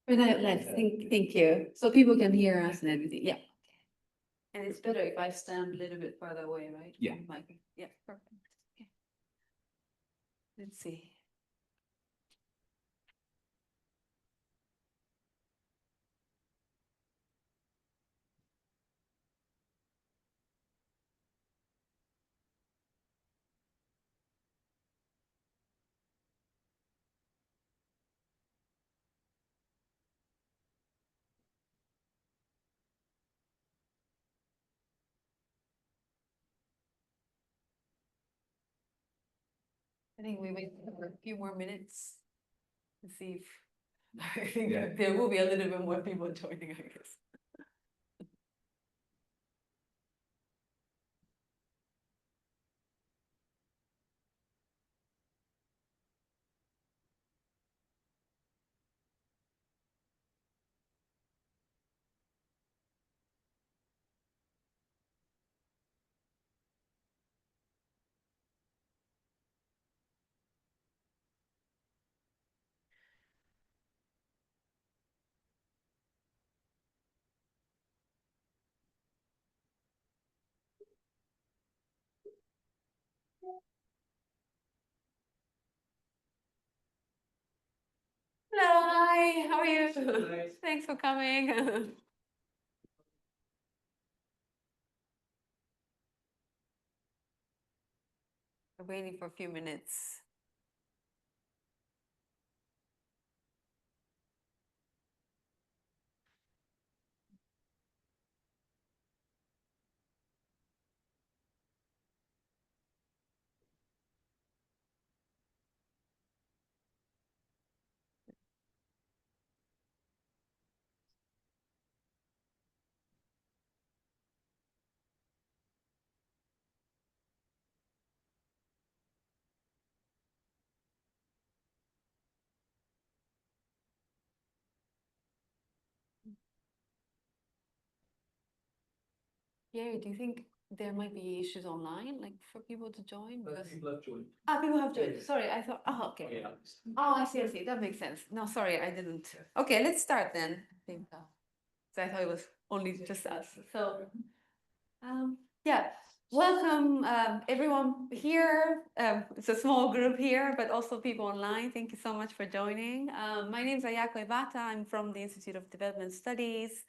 When I left, thank you. So people can hear us and everything. Yeah. And it's better if I stand a little bit further away, right? Yeah. Yeah, perfect. Okay. Let's see. I think we wait for a few more minutes to see if I think there will be a little bit more people joining, I guess. Hello, hi, how are you? Thanks for coming. We're waiting for a few minutes. Gary, do you think there might be issues online, like for people to join? Because people have joined. people have joined. Sorry, I thought. Oh, okay. Yeah. Oh, I see. That makes sense. No, sorry, I didn't. Okay, let's start then. I think. So I thought it was only just us. So, yeah. Welcome, everyone here. It's a small group here, but also people online. Thank you so much for joining. My name is Ayako Ebata. I'm from the Institute of Development Studies,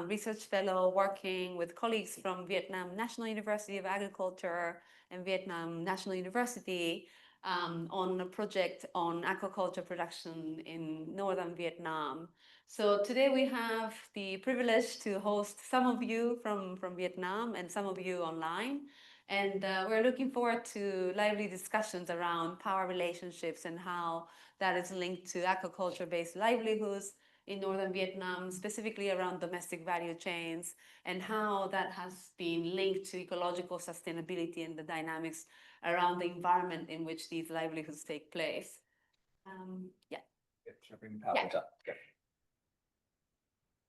research fellow working with colleagues from Vietnam National University of Agriculture and Vietnam National University on a project on aquaculture production in northern Vietnam. So today we have the privilege to host some of you from Vietnam and some of you online. And we're looking forward to lively discussions around power relationships and how that is linked to aquaculture-based livelihoods in northern Vietnam, specifically around domestic value chains, and how that has been linked to ecological sustainability and the dynamics around the environment in which these livelihoods take place. Yeah. Should I bring the PowerPoint up? Okay.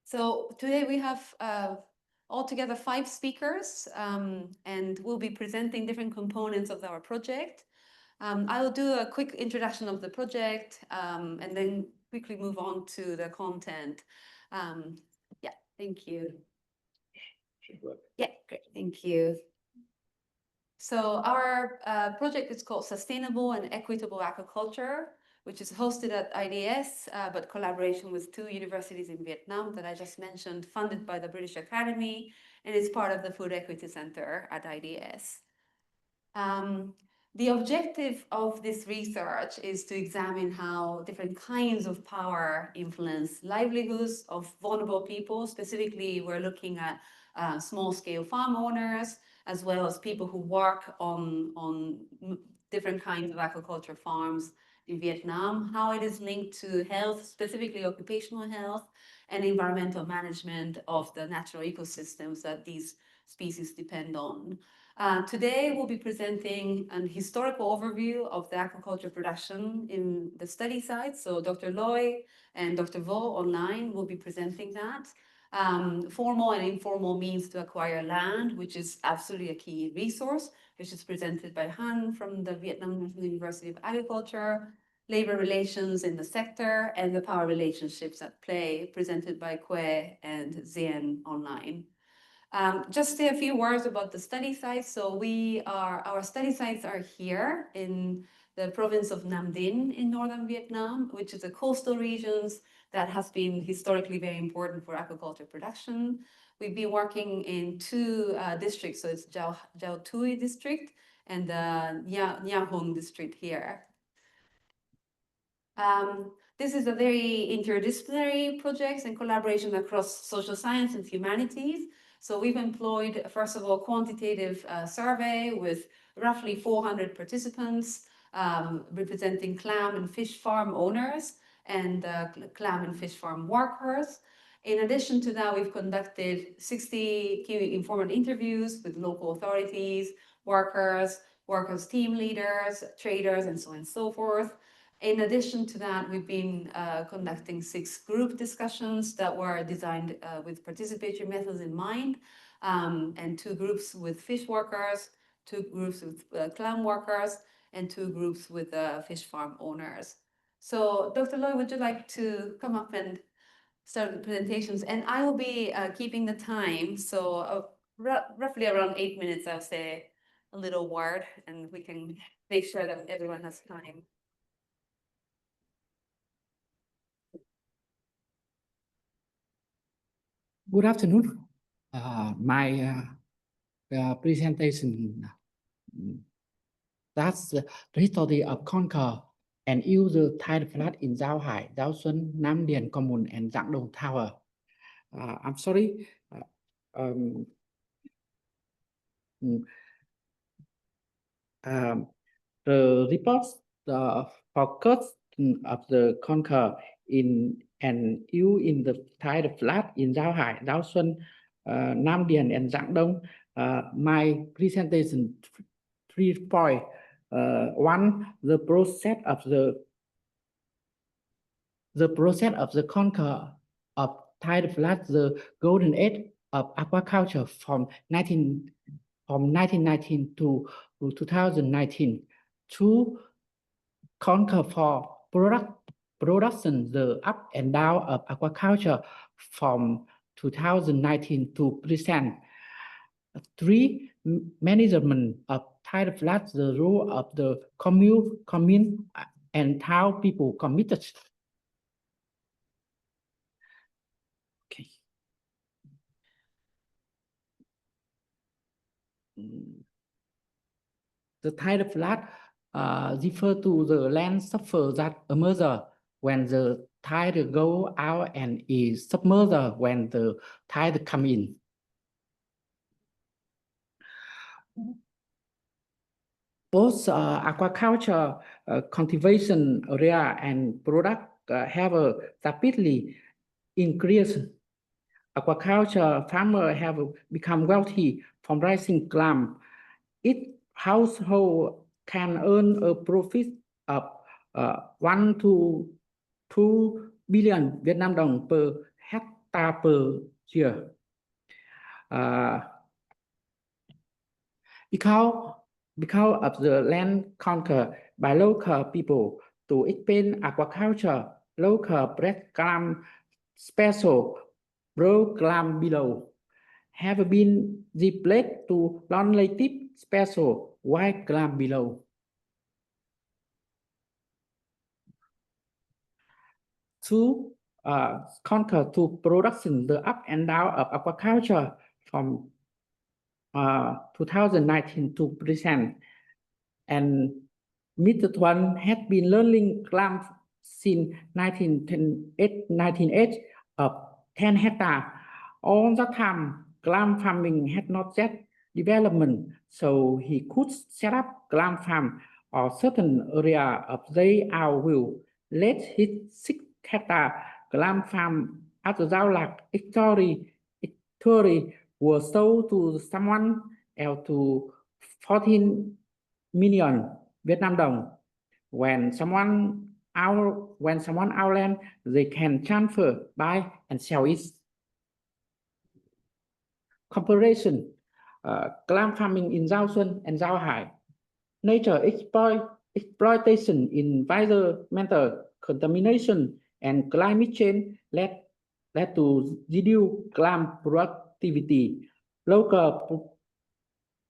So today we have altogether 5 speakers, and we'll be presenting different components of our project. I will do a quick introduction of the project, and then quickly move on to the content. Yeah, thank you. Should work. Yeah, great, thank you. So our project is called Sustainable and Equitable Aquaculture, which is hosted at IDS, but collaboration with 2 universities in Vietnam that I just mentioned, funded by the British Academy, and is part of the Food Equity Center at IDS. The objective of this research is to examine how different kinds of power influence livelihoods of vulnerable people. Specifically, we're looking at small-scale farm owners, as well as people who work on different kinds of aquaculture farms in Vietnam, how it is linked to health, specifically occupational health, and environmental management of the natural ecosystems that these species depend on. Today, we'll be presenting an historical overview of the aquaculture production in the study site. So Dr. Loy and Dr. Vo online will be presenting that. Formal and informal means to acquire land, which is absolutely a key resource, which is presented by Hanh from the Vietnam National University of Agriculture. labor relations in the sector, and the power relationships at play, presented by Khue and Dien online. Just say a few words about the study sites. So our study sites are here in the province of Nam Dinh in northern Vietnam, which is a coastal regions that has been historically very important for aquaculture production. We've been working in two districts, so it's Giao Tui district and Nha Hung district here. This is a very interdisciplinary project and collaboration across social science and humanities. So we've employed, first of all, quantitative survey with roughly 400 participants representing clam and fish farm owners and clam and fish farm workers. In addition to that, we've conducted 60 key informal interviews with local authorities, workers team leaders, traders, and so on and so forth. In addition to that, we've been conducting 6 group discussions that were designed with participatory methods in mind, and 2 groups with fish workers, 2 groups with clam workers, and 2 groups with fish farm owners. So Dr. Loy, would you like to come up and start the presentations? And I will be keeping the time, so roughly around 8 minutes, I'll say a little word, and we can make sure that everyone has time. Good afternoon. My presentation, that's the history of conquer and use the tide flood in Giao Hải, Giao Xuân, Nam Dien Commune, and Giang Dong Tower. I'm sorry. The reports focus of the conquer in and use in the tide flood in Giao Hải, Giao Xuân, Nam Dien, and Giang Dong. My presentation 3 points. One, the process of the conquer of tide flood, the golden age of aquaculture from 1919 to 2019. Two, conquer for production, the up and down of aquaculture from 2019 to present. 3, management of tide floods, the role of the commune and how people committed. Okay. The tide flood refer to the land suffer that emerge when the tide go out and is submerged when the tide come in. Both aquaculture cultivation area and product have a rapidly increased. Aquaculture farmers have become wealthy from rising clam. Each household can earn a profit of 1 to 2 billion Vietnam dong per hectare per year. Because of the land conquered by local people to expand aquaculture, local bread clam special brown clam below have been replaced to non-native special white clam below. To conquer to production the up and down of aquaculture from 2019 to present, and Mr. Tuan had been learning clam since 1908 of 10 hectares. All the time, clam farming had not yet development, so he could set up clam farm or certain area of the our will. Let his 6 hectare clam farm at the Giao Lạc estuary was sold to someone else to 14 million Vietnam dong. When someone our land, they can transfer, buy, and sell it. Comparison, clam farming in Giao Xuân and Giao Hải. Nature exploit exploitation, environmental contamination, and climate change led to reduced land productivity. Local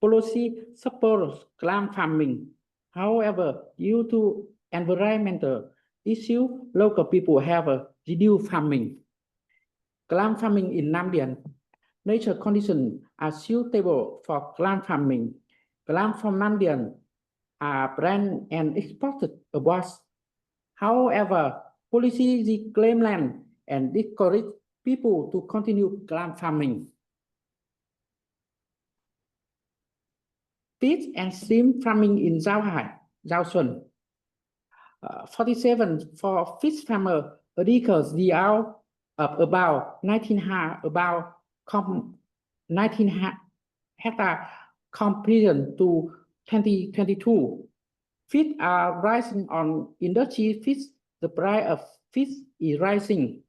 policy supports clam farming. However, due to environmental issues, local people have reduced farming. Clam farming in Nam Dien. Nature conditions are suitable for clam farming. Clam from Nam Dien are branded and exported abroad. However, policy reclaim land and discourage people to continue clam farming. Fish and shrimp farming in Giao Hai, Giao Xuân. 47 for fish farmer acres the out of about 19 hectare completion to 2022. Fish are rising on industry fish. The price of fish is rising.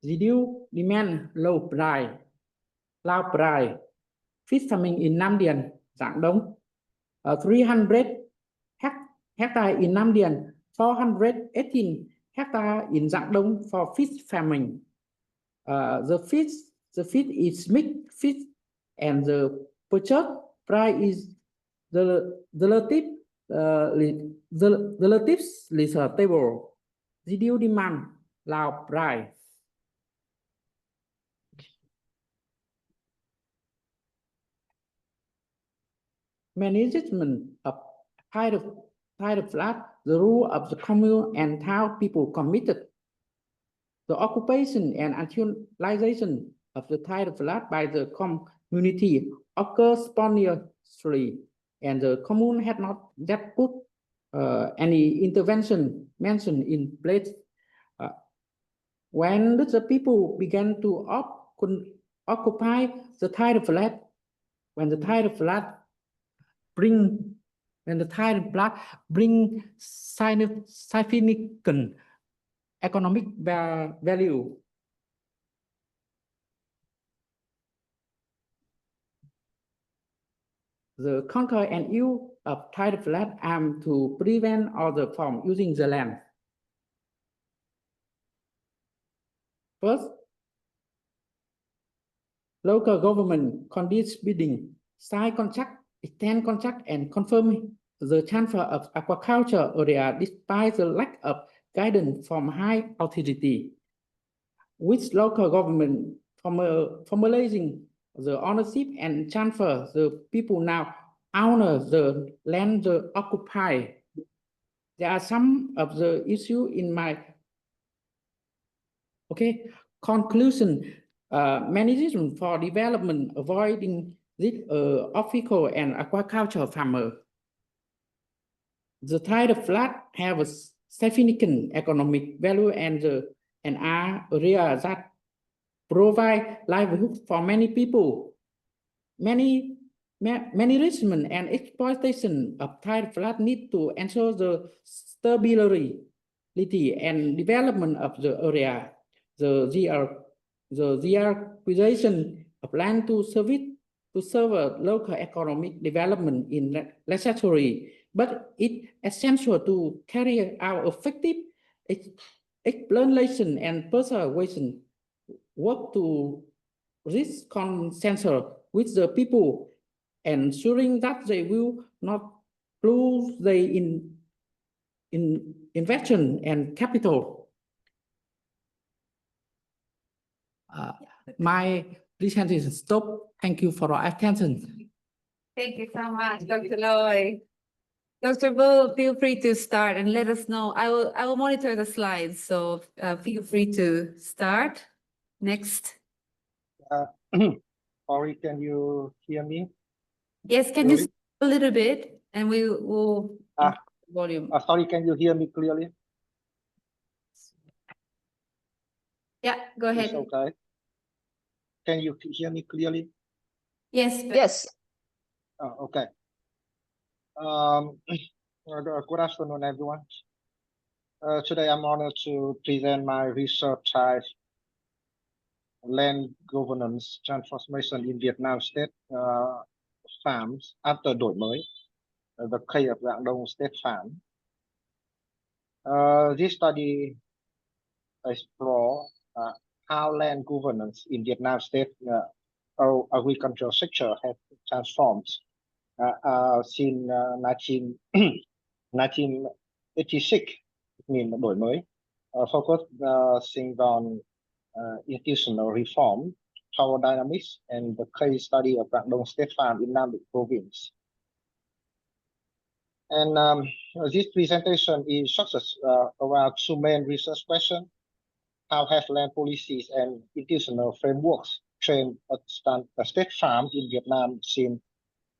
Reduce demand, low price. Fish farming in Nam Dien, Giảng Đông. 300 hectare in Nam Dien, 418 hectare in Giảng Đông for fish farming. The fish is mixed fish, and the purchase price is the relatively stable. Reduce demand, low price. Management of tidal flood, the rule of the commune and town people committed. The occupation and utilization of the tidal flood by the community occurs spontaneously, and the commune had not yet put any intervention mentioned in place. When the people began to occupy the tidal flood, when the tidal flood bring significant economic value. The conquer and use of tidal flood aim to prevent others from using the land. First, local government conducts bidding, sign contract, extend contract, and confirm the transfer of aquaculture area despite the lack of guidance from high authority. With local government formalizing the ownership and transfer, the people now own the land they occupy. There are some of the issues in my conclusion. Management for development, avoiding this official and aquaculture farmer. The tidal flood have a significant economic value and are area that provide livelihood for many people. Many management and exploitation of tidal flood need to ensure the stability and development of the area. The acquisition of land to serve local economic development is necessary, but it's essential to carry out effective explanation and persuasion work to reach consensus with the people, ensuring that they will not lose their investment and capital. My presentation stop. Thank you for your attention. Thank you so much, Dr. Loy. Dr. Bo, feel free to start and let us know. I will monitor the slides, so feel free to start. Next. Sorry, can you hear me? Yes, can you speak a little bit, and we will volume. Sorry, can you hear me clearly? Yeah, go ahead. It's okay. Can you hear me clearly? Yes. Yes. Okay. Good afternoon, everyone. Today I'm honored to present my research type land governance transformation in Vietnam state farms after đổi mới, the case of Giảng Đông state farm. This study explore how land governance in Vietnam state agricultural sector has transformed since 1986, mean đổi mới, focusing on institutional reform, power dynamics, and the case study of Rang Dong State Farm in Nam Định Province. And this presentation is success around two main research questions. How have land policies and institutional frameworks trained a state farm in Vietnam since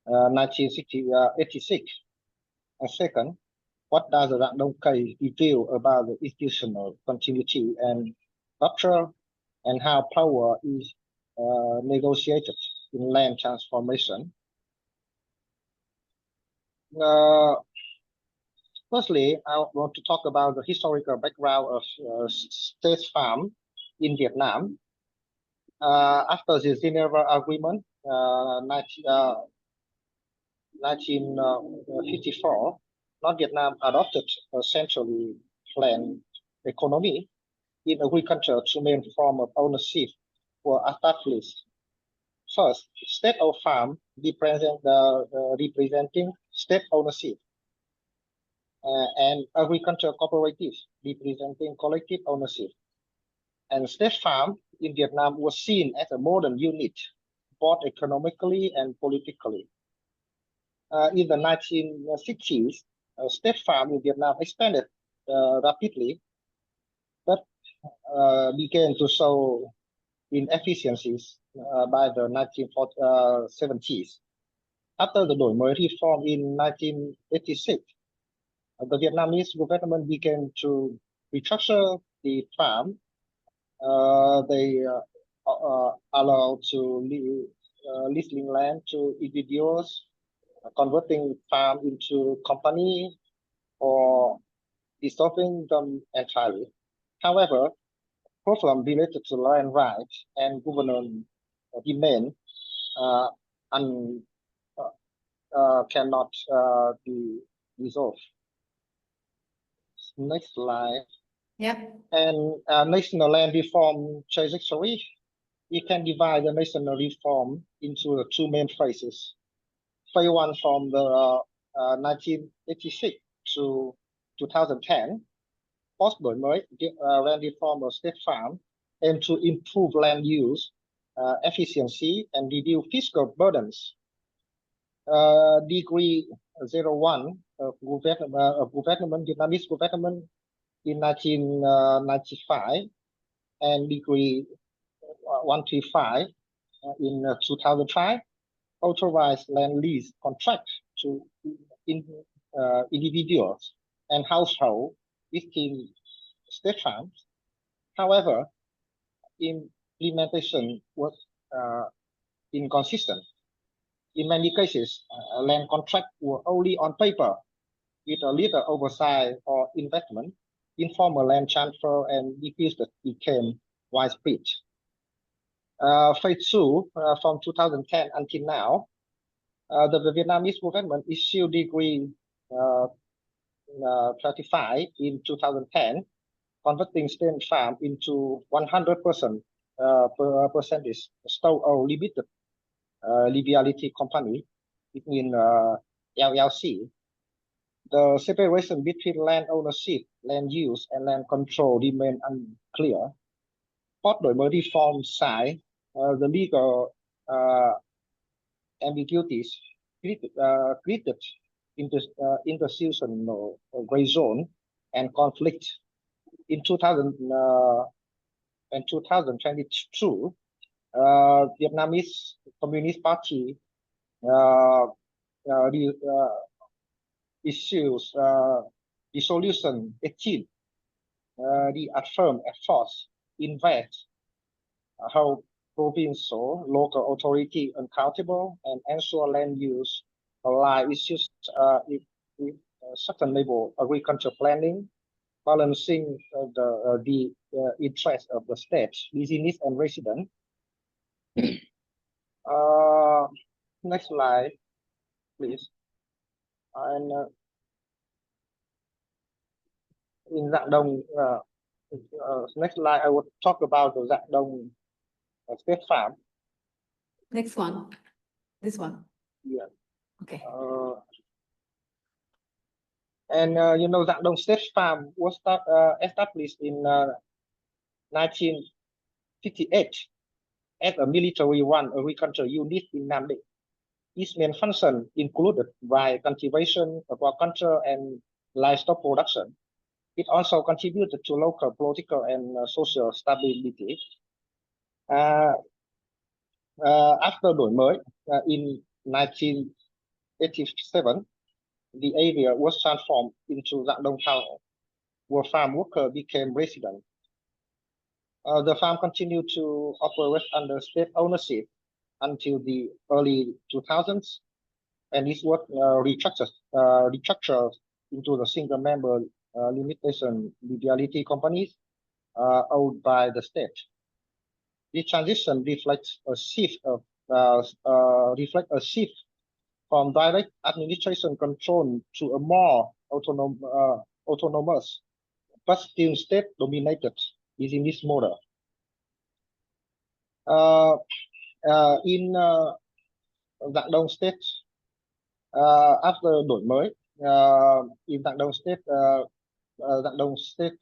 1986? And second, what does the Rang Dong case reveal about the institutional continuity and structure, and how power is negotiated in land transformation? Firstly, I want to talk about the historical background of state farm in Vietnam. After the Geneva Agreement, 1954, North Vietnam adopted a centrally planned economy. In agriculture, two main forms of ownership were established. First, state-owned farm representing state ownership, and agriculture cooperatives representing collective ownership. And state farm in Vietnam was seen as a modern unit, both economically and politically. In the 1960s, state farm in Vietnam expanded rapidly, but began to show inefficiencies by the 1970s. After the đổi mới reform in 1986, the Vietnamese government began to restructure the farm. They allowed to leasing land to individuals, converting farm into company, or dissolving them entirely. However, problems related to land rights and governance demand cannot be resolved. Next slide. Yeah. And national land reform trajectory. We can divide the national reform into two main phases. Phase one from the 1986 to 2010. Post đổi mới, land reform of state farm aim to improve land use, efficiency, and reduce fiscal burdens. Degree 01 of government, Vietnamese government in 1995, and degree 135 in 2005, authorized land lease contract to individuals and households within state farms. However, implementation was inconsistent. In many cases, land contracts were only on paper, with a little oversight or investment. Informal land transfer and abuse that became widespread. Phase two, from 2010 until now, the Vietnamese government issued Decree 35 in 2010, converting state farm into 100% percentage stock-owned limited liability company, it means LLC. The separation between land ownership, land use, and land control remain unclear. Post đổi mới reform side, the legal ambiguities created institutional gray zone and conflict. In 2022, Vietnamese Communist Party issues Resolution 18, reaffirm efforts invest how provincial local authority accountable and ensure land use align issues with sustainable agriculture planning, balancing the interest of the state, business, and resident. Next slide, please. And in Dạng Đông, next slide, I will talk about the Dạng Đông State Farm. Next one. This one. Yeah. Okay. You know, Dạng Đông State Farm was established in 1958 as a military-run agriculture unit in Nam Định. Its main function included rye cultivation, aquaculture, and livestock production. It also contributed to local political and social stability. After đổi mới, in 1987, the area was transformed into Dạng Đông Town, where farm workers became residents. The farm continued to operate under state ownership until the early 2000s, and it was restructured into the single-member limitation liability companies owned by the state. This transition reflects a shift from direct administration control to a more autonomous, but still state-dominated business model. In Dạng Đông State, after đổi mới, in Dạng Đông State, Dạng Đông State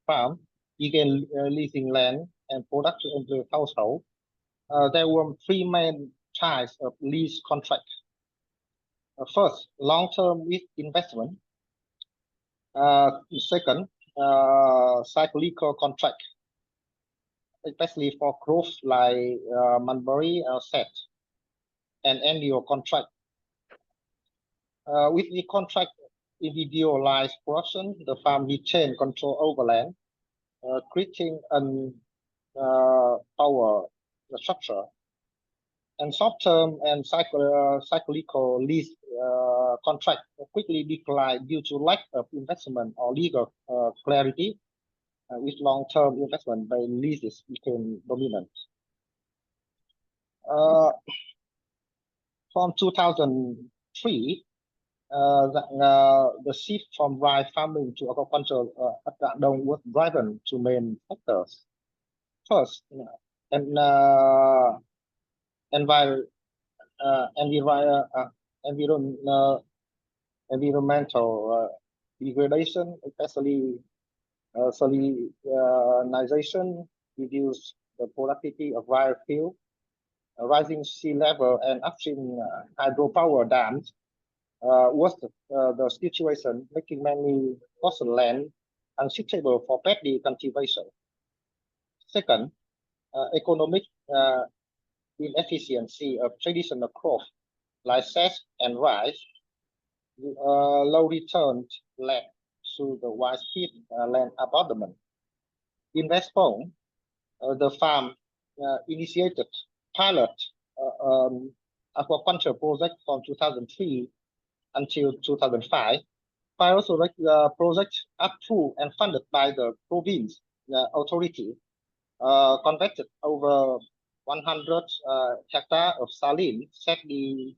Farm began leasing land and product to the household. There were three main types of lease contract. First, long-term investment. Second, cyclical contract, especially for crops like mulberry or set, and annual contract. With the contract individualized production, the farm retained control over land, creating an power structure. And short-term and cyclical lease contract quickly declined due to lack of investment or legal clarity, with long-term investment by leases became dominant. From 2003, the shift from rye farming to aquaculture at Dạng Đông was driven to main factors. First, environmental degradation, especially salinization, reduced the productivity of rye field. Rising sea level and upstream hydropower dams was the situation, making many coastal land unsuitable for paddy cultivation. Second, economic inefficiency of traditional crops like sage and rice. Low return led to the widespread land abandonment. In response, the farm initiated pilot aquaculture project from 2003 until 2005. Pilot project approved and funded by the province authority converted over 100 hectares of saline, set the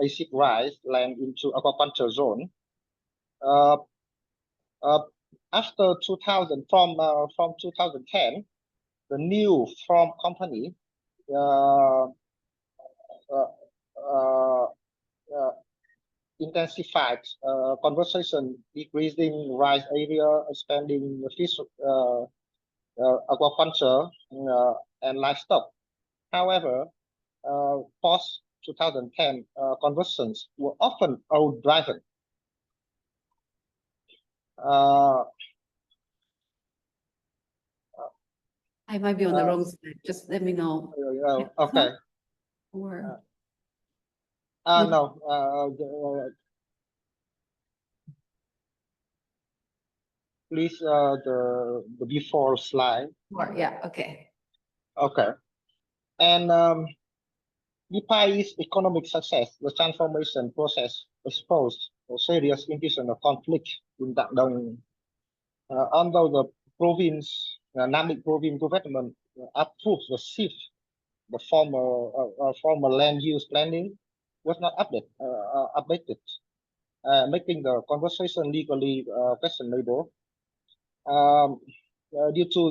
acid rice land into aquaculture zone. After 2000, from 2010, the new farm company intensified conservation, decreasing rice area, expanding fish aquaculture and livestock. However, post 2010 conversions were often outdriven. I might be on the wrong side. Just let me know. Okay. Or No. Please, the before slide. yeah. Okay. Okay. And despite its economic success, the transformation process exposed a serious internal conflict in Dạng Đông. Although the province, Nam Định province government approved the shift, the former land use planning was not updated, making the conversation legally questionable. due to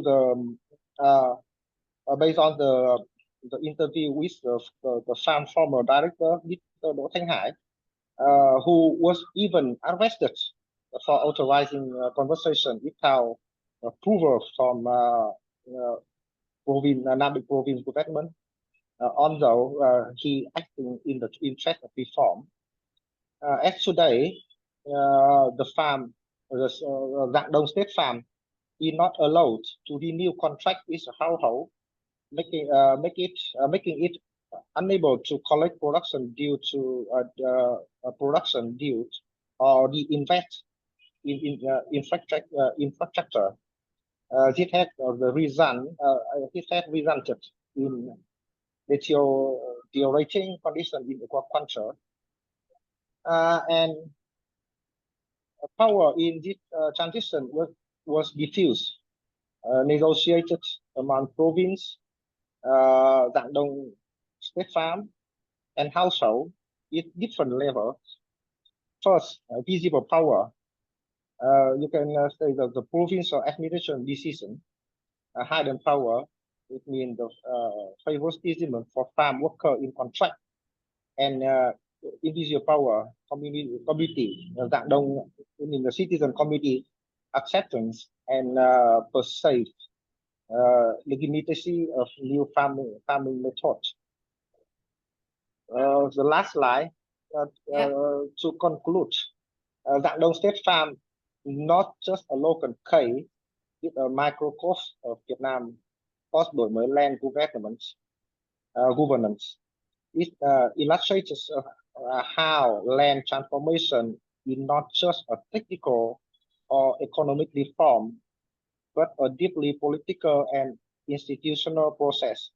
based on the interview with the farm former director, Mr. Đỗ Thanh Hải, who was even arrested for authorizing conversation without approval from Nam Định province government, although he acting in the interest of reform. As today, the farm, the Dạng Đông State Farm, is not allowed to renew contract with the household, making it unable to collect production due to production due or the invest in infrastructure. This has the result. This has resulted in deteriorating conditions in aquaculture, and power in this transition was diffused, negotiated among province, Dạng Đông State Farm, and household at different levels. First, visible power. You can say that the provincial administration decision, hidden power. It means the favoritism for farm worker in contract, and invisible power community, Dạng Đông, in the citizen community acceptance and perceived legitimacy of new farming methods. The last slide, to conclude, Dạng Đông State Farm not just a local case, it's a microcosm of Vietnam post đổi mới land governance. It illustrates how land transformation is not just a technical or economic reform, but a deeply political and institutional process.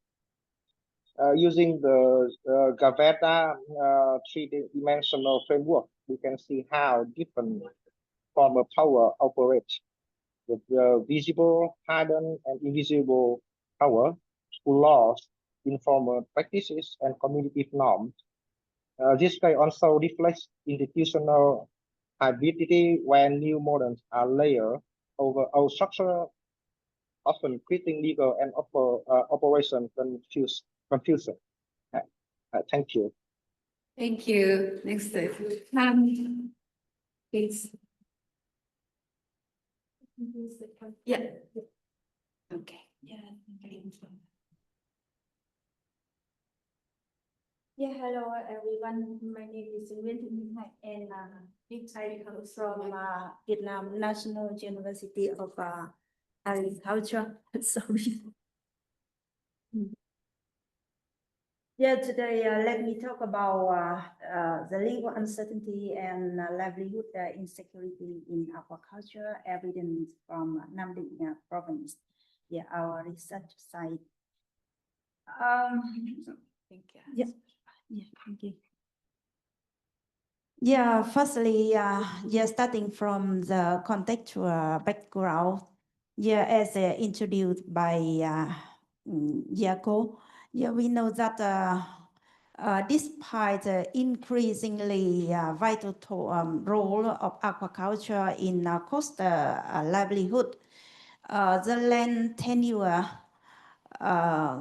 Using the Ebata three-dimensional framework, we can see how different forms of power operate, with visible, hidden, and invisible power, laws, informal practices, and community norms. This way also reflects institutional hybridity when new models are layered over old structure, often creating legal and operation confusion. Thank you. Thank you. Next, please. Yeah. Okay. Yeah, hello everyone. My name is Nguyen, and I come from Vietnam National University of Agriculture. Sorry. Yeah, today let me talk about the legal uncertainty and livelihood insecurity in aquaculture, evidence from Nam Định province. Yeah, our research site. Yeah, thank you. Yeah, firstly, starting from the contextual background, as introduced by Ayako, we know that despite the increasingly vital role of aquaculture in coastal livelihood, the land tenure, I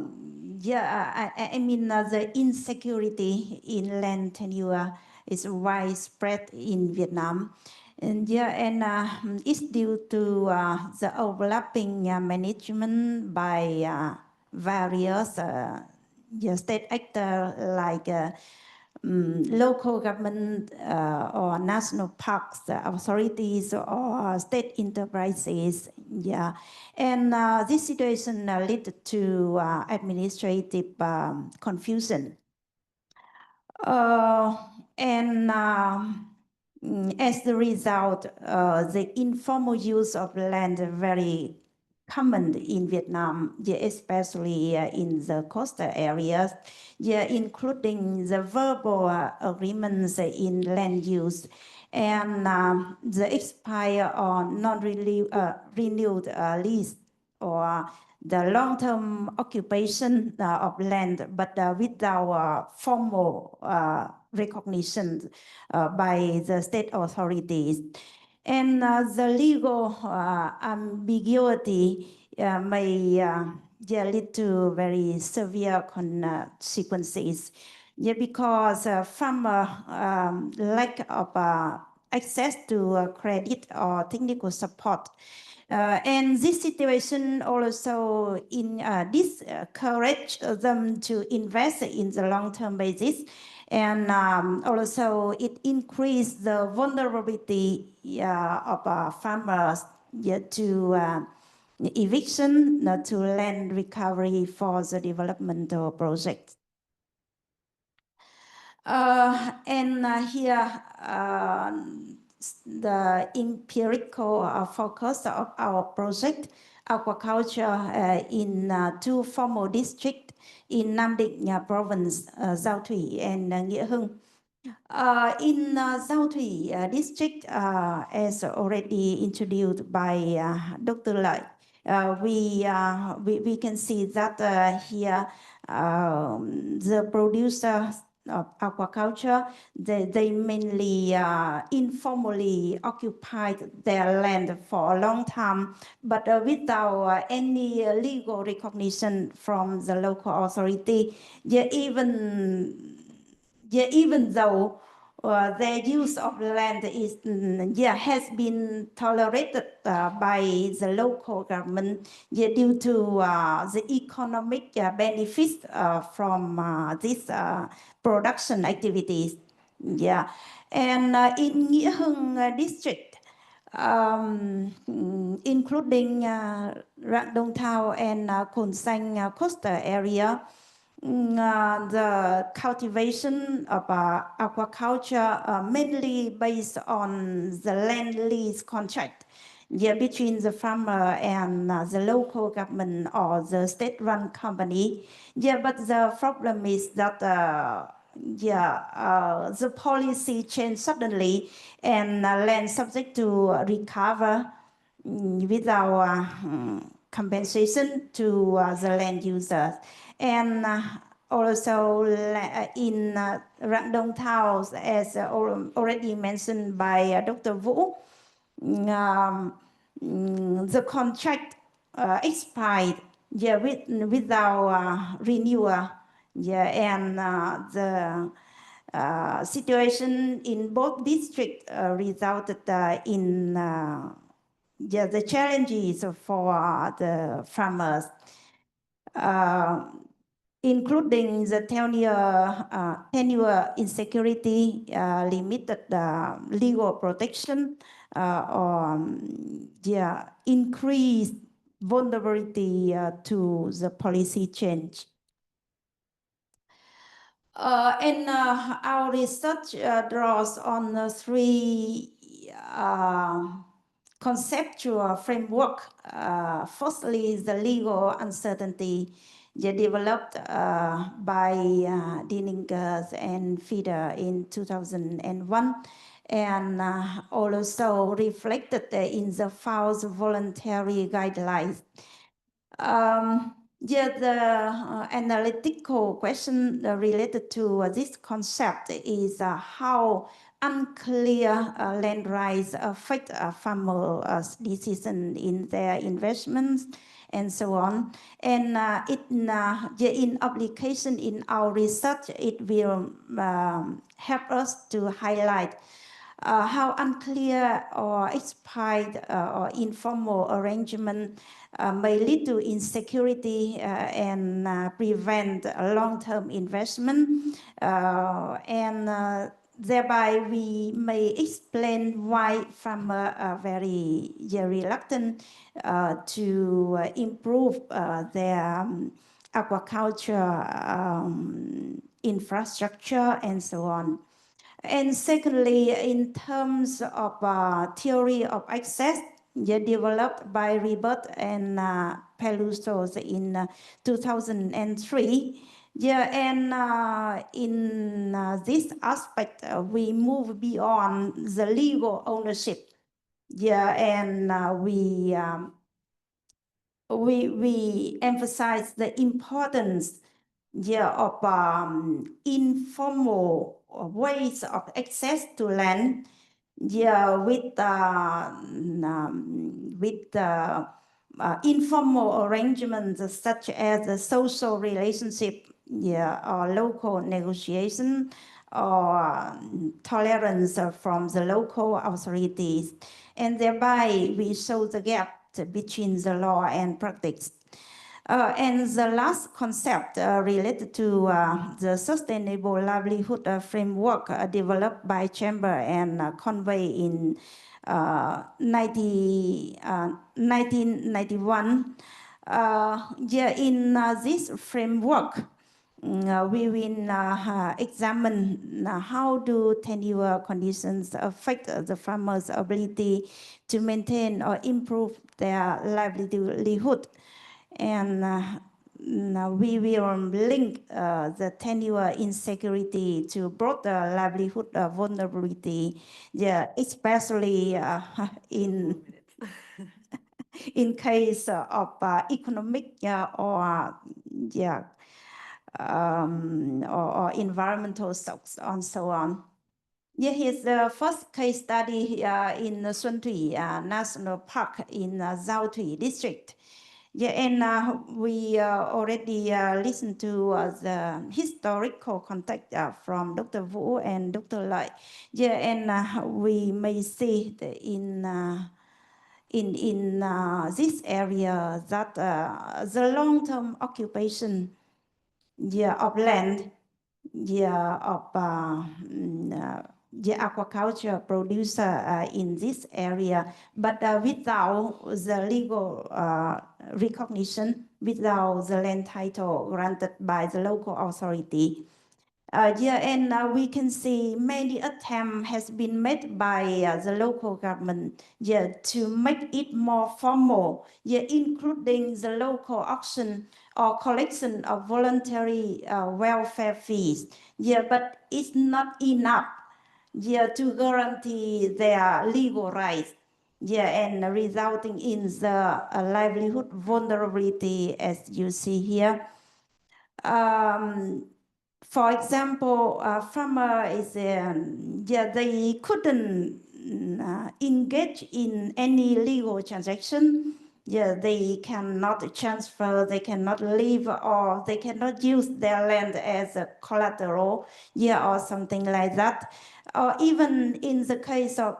mean the insecurity in land tenure is widespread in Vietnam, and it's due to the overlapping management by various state actors like local government or national parks authorities or state enterprises. And this situation led to administrative confusion. As the result, the informal use of land very common in Vietnam, especially in the coastal areas, including the verbal agreements in land use and the expired or non-renewed lease or the long-term occupation of land, but without formal recognition by the state authorities. And the legal ambiguity may lead to very severe consequences. Yeah, because farmer lack of access to credit or technical support. And this situation also discourage them to invest in the long-term basis. And also it increased the vulnerability of farmers to eviction, to land recovery for the developmental project. And here, the empirical focus of our project, aquaculture in two formal districts in Nam Định province, Giao Thủy and Nghĩa Hưng. In Giao Thủy district, as already introduced by Dr. Lợi, we can see that here the producers of aquaculture, they mainly informally occupied their land for a long time, but without any legal recognition from the local authority. Even though their use of land is has been tolerated by the local government due to the economic benefits from these production activities. And in Nghĩa Hưng district, including Rạng Đông Thao and Cồn Xanh coastal area, the cultivation of aquaculture mainly based on the land lease contract between the farmer and the local government or the state-run company. But the problem is that the policy changed suddenly and land subject to recover without compensation to the land users. And also in Rạng Đông Thao, as already mentioned by Dr. Vũ, the contract expired without renewal. And the situation in both districts resulted in the challenges for the farmers, including the tenure insecurity, limited legal protection, or increased vulnerability to the policy change. And our research draws on three conceptual framework. Firstly, the legal uncertainty developed by Dien and Feeder in 2001, and also reflected in the FAO's voluntary guidelines. The analytical question related to this concept is how unclear land rights affect farmers' decision in their investments and so on. And in application in our research, it will help us to highlight how unclear or expired or informal arrangement may lead to insecurity and prevent long-term investment, and thereby we may explain why farmers are very reluctant to improve their aquaculture infrastructure and so on. And secondly, in terms of theory of access, developed by Rebert and Peluso in 2003. And in this aspect, we move beyond the legal ownership. And we emphasize the importance of informal ways of access to land. yeah, with informal arrangements such as a social relationship, yeah, or local negotiation, or tolerance from the local authorities, and thereby we show the gap between the law and practice. And the last concept related to the sustainable livelihood framework developed by Chamber and conveyed in 1991. Yeah, in this framework, we will examine how do tenure conditions affect the farmers' ability to maintain or improve their livelihood. And we will link the tenure insecurity to broader livelihood vulnerability, yeah, especially in case of economic or or environmental shocks and so on. Yeah, here's the first case study in Xuân Thủy National Park in Giao Thủy district. Yeah, and we already listened to the historical context from Dr. Vũ and Dr. Lợi. Yeah, and we may see in this area that the long-term occupation, yeah, of land, yeah, of the aquaculture producer in this area, but without the legal recognition, without the land title granted by the local authority. Yeah, and we can see many attempts has been made by the local government, yeah, to make it more formal, yeah, including the local auction or collection of voluntary welfare fees. Yeah, but it's not enough, yeah, to guarantee their legal rights. Yeah, and resulting in the livelihood vulnerability as you see here. For example, farmer is yeah, they couldn't engage in any legal transaction. Yeah, they cannot transfer, they cannot live, or they cannot use their land as a collateral, yeah, or something like that. Or even in the case of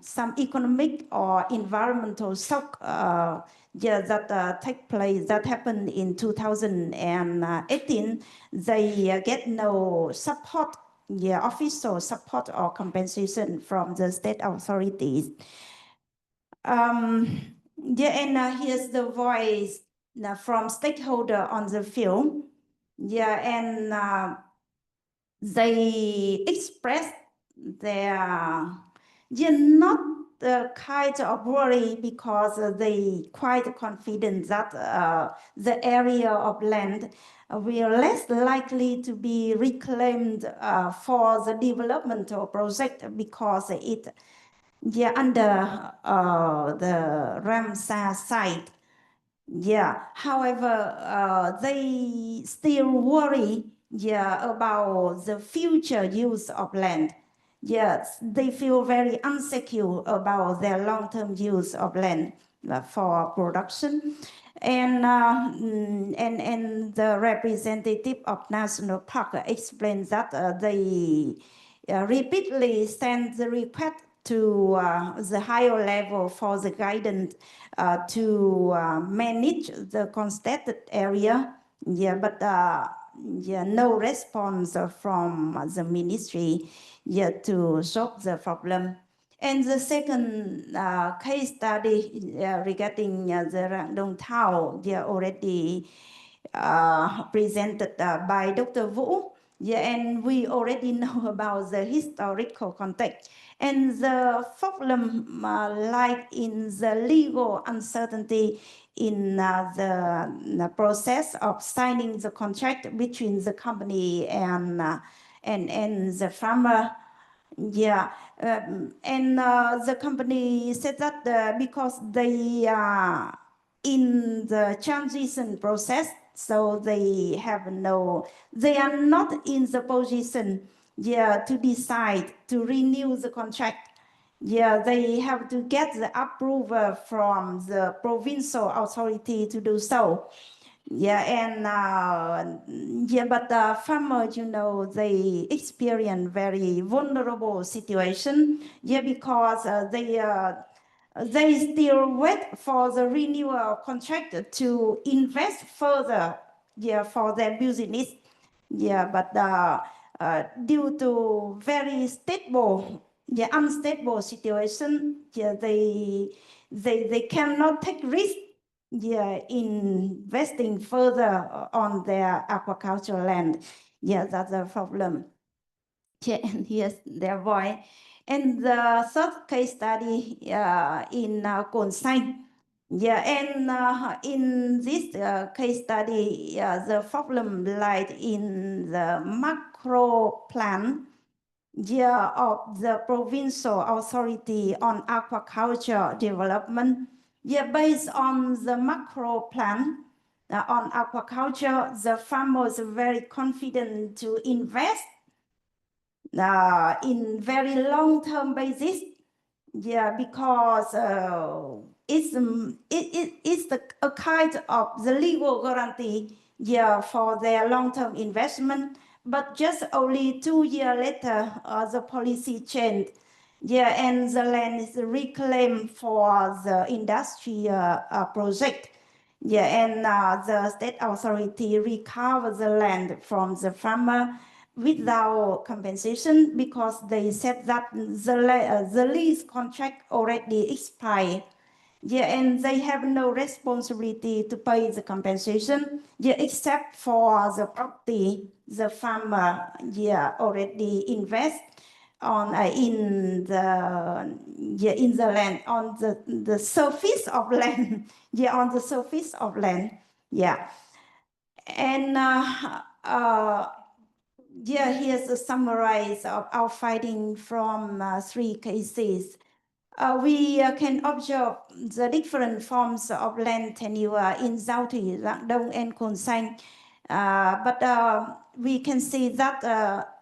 some economic or environmental shock, yeah, that take place, that happened in 2018, they get no support, yeah, official support or compensation from the state authorities. Yeah, and here's the voice from stakeholder on the field. Yeah, and they express their, yeah, not the kind of worry because they quite confident that the area of land will less likely to be reclaimed for the developmental project because it, yeah, under the Ramsar site. Yeah, however, they still worry, yeah, about the future use of land. Yes, they feel very insecure about their long-term use of land for production. And the representative of National Park explained that they repeatedly send the request to the higher level for the guidance to manage the congested area. Yeah, but yeah, no response from the ministry yet to solve the problem. And the second case study regarding the Rang Dong Thao, yeah, already presented by Dr. Vũ. Yeah, and we already know about the historical context. And the problem lies in the legal uncertainty in the process of signing the contract between the company and the farmer. Yeah, and the company said that because they are in the transition process, so they are not in the position, yeah, to decide to renew the contract. Yeah, they have to get the approval from the provincial authority to do so. Yeah, and yeah, but the farmers, you know, they experience very vulnerable situation. Yeah, because they still wait for the renewal contract to invest further. Yeah, for their business. Yeah, but due to very stable, yeah, unstable situation, yeah, they cannot take risk, yeah, investing further on their aquaculture land. Yeah, that's a problem. Yeah, and here's their voice. And the third case study in Cồn Xanh. Yeah, and in this case study, the problem lies in the macro plan, yeah, of the provincial authority on aquaculture development. Yeah, based on the macro plan on aquaculture, the farmers are very confident to invest in very long-term basis. Yeah, because it's a kind of the legal guarantee, yeah, for their long-term investment. But just only 2 years later, the policy changed. Yeah, and the land is reclaimed for the industry project. Yeah, and the state authority recover the land from the farmer without compensation because they said that the lease contract already expired. Yeah, and they have no responsibility to pay the compensation, yeah, except for the property the farmer, yeah, already invest on in the land, on the surface of land. Yeah, on the surface of land. Yeah, and yeah, here's a summary of our finding from 3 cases. We can observe the different forms of land tenure in Giao Thủy, Rạng Đông, and Cồn Xanh. But we can see that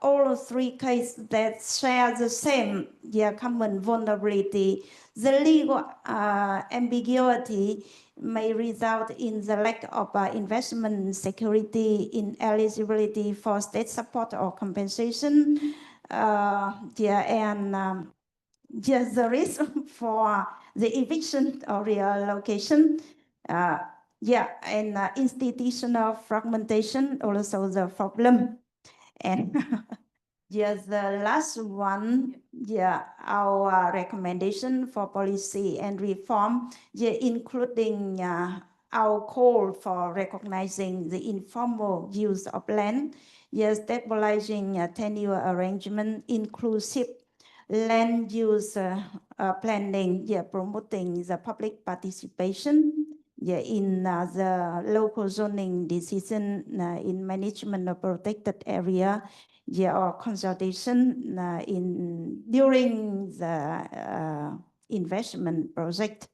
all 3 cases that share the same, yeah, common vulnerability. The legal ambiguity may result in the lack of investment security, ineligibility for state support or compensation. Yeah, and just the risk for the eviction or reallocation. Yeah, and institutional fragmentation also the problem. And yes, the last one, yeah, our recommendation for policy and reform, yeah, including our call for recognizing the informal use of land, yeah, stabilizing tenure arrangement, inclusive land use planning, yeah, promoting the public participation, yeah, in the local zoning decision in management of protected area, yeah, or consultation in during the investment project.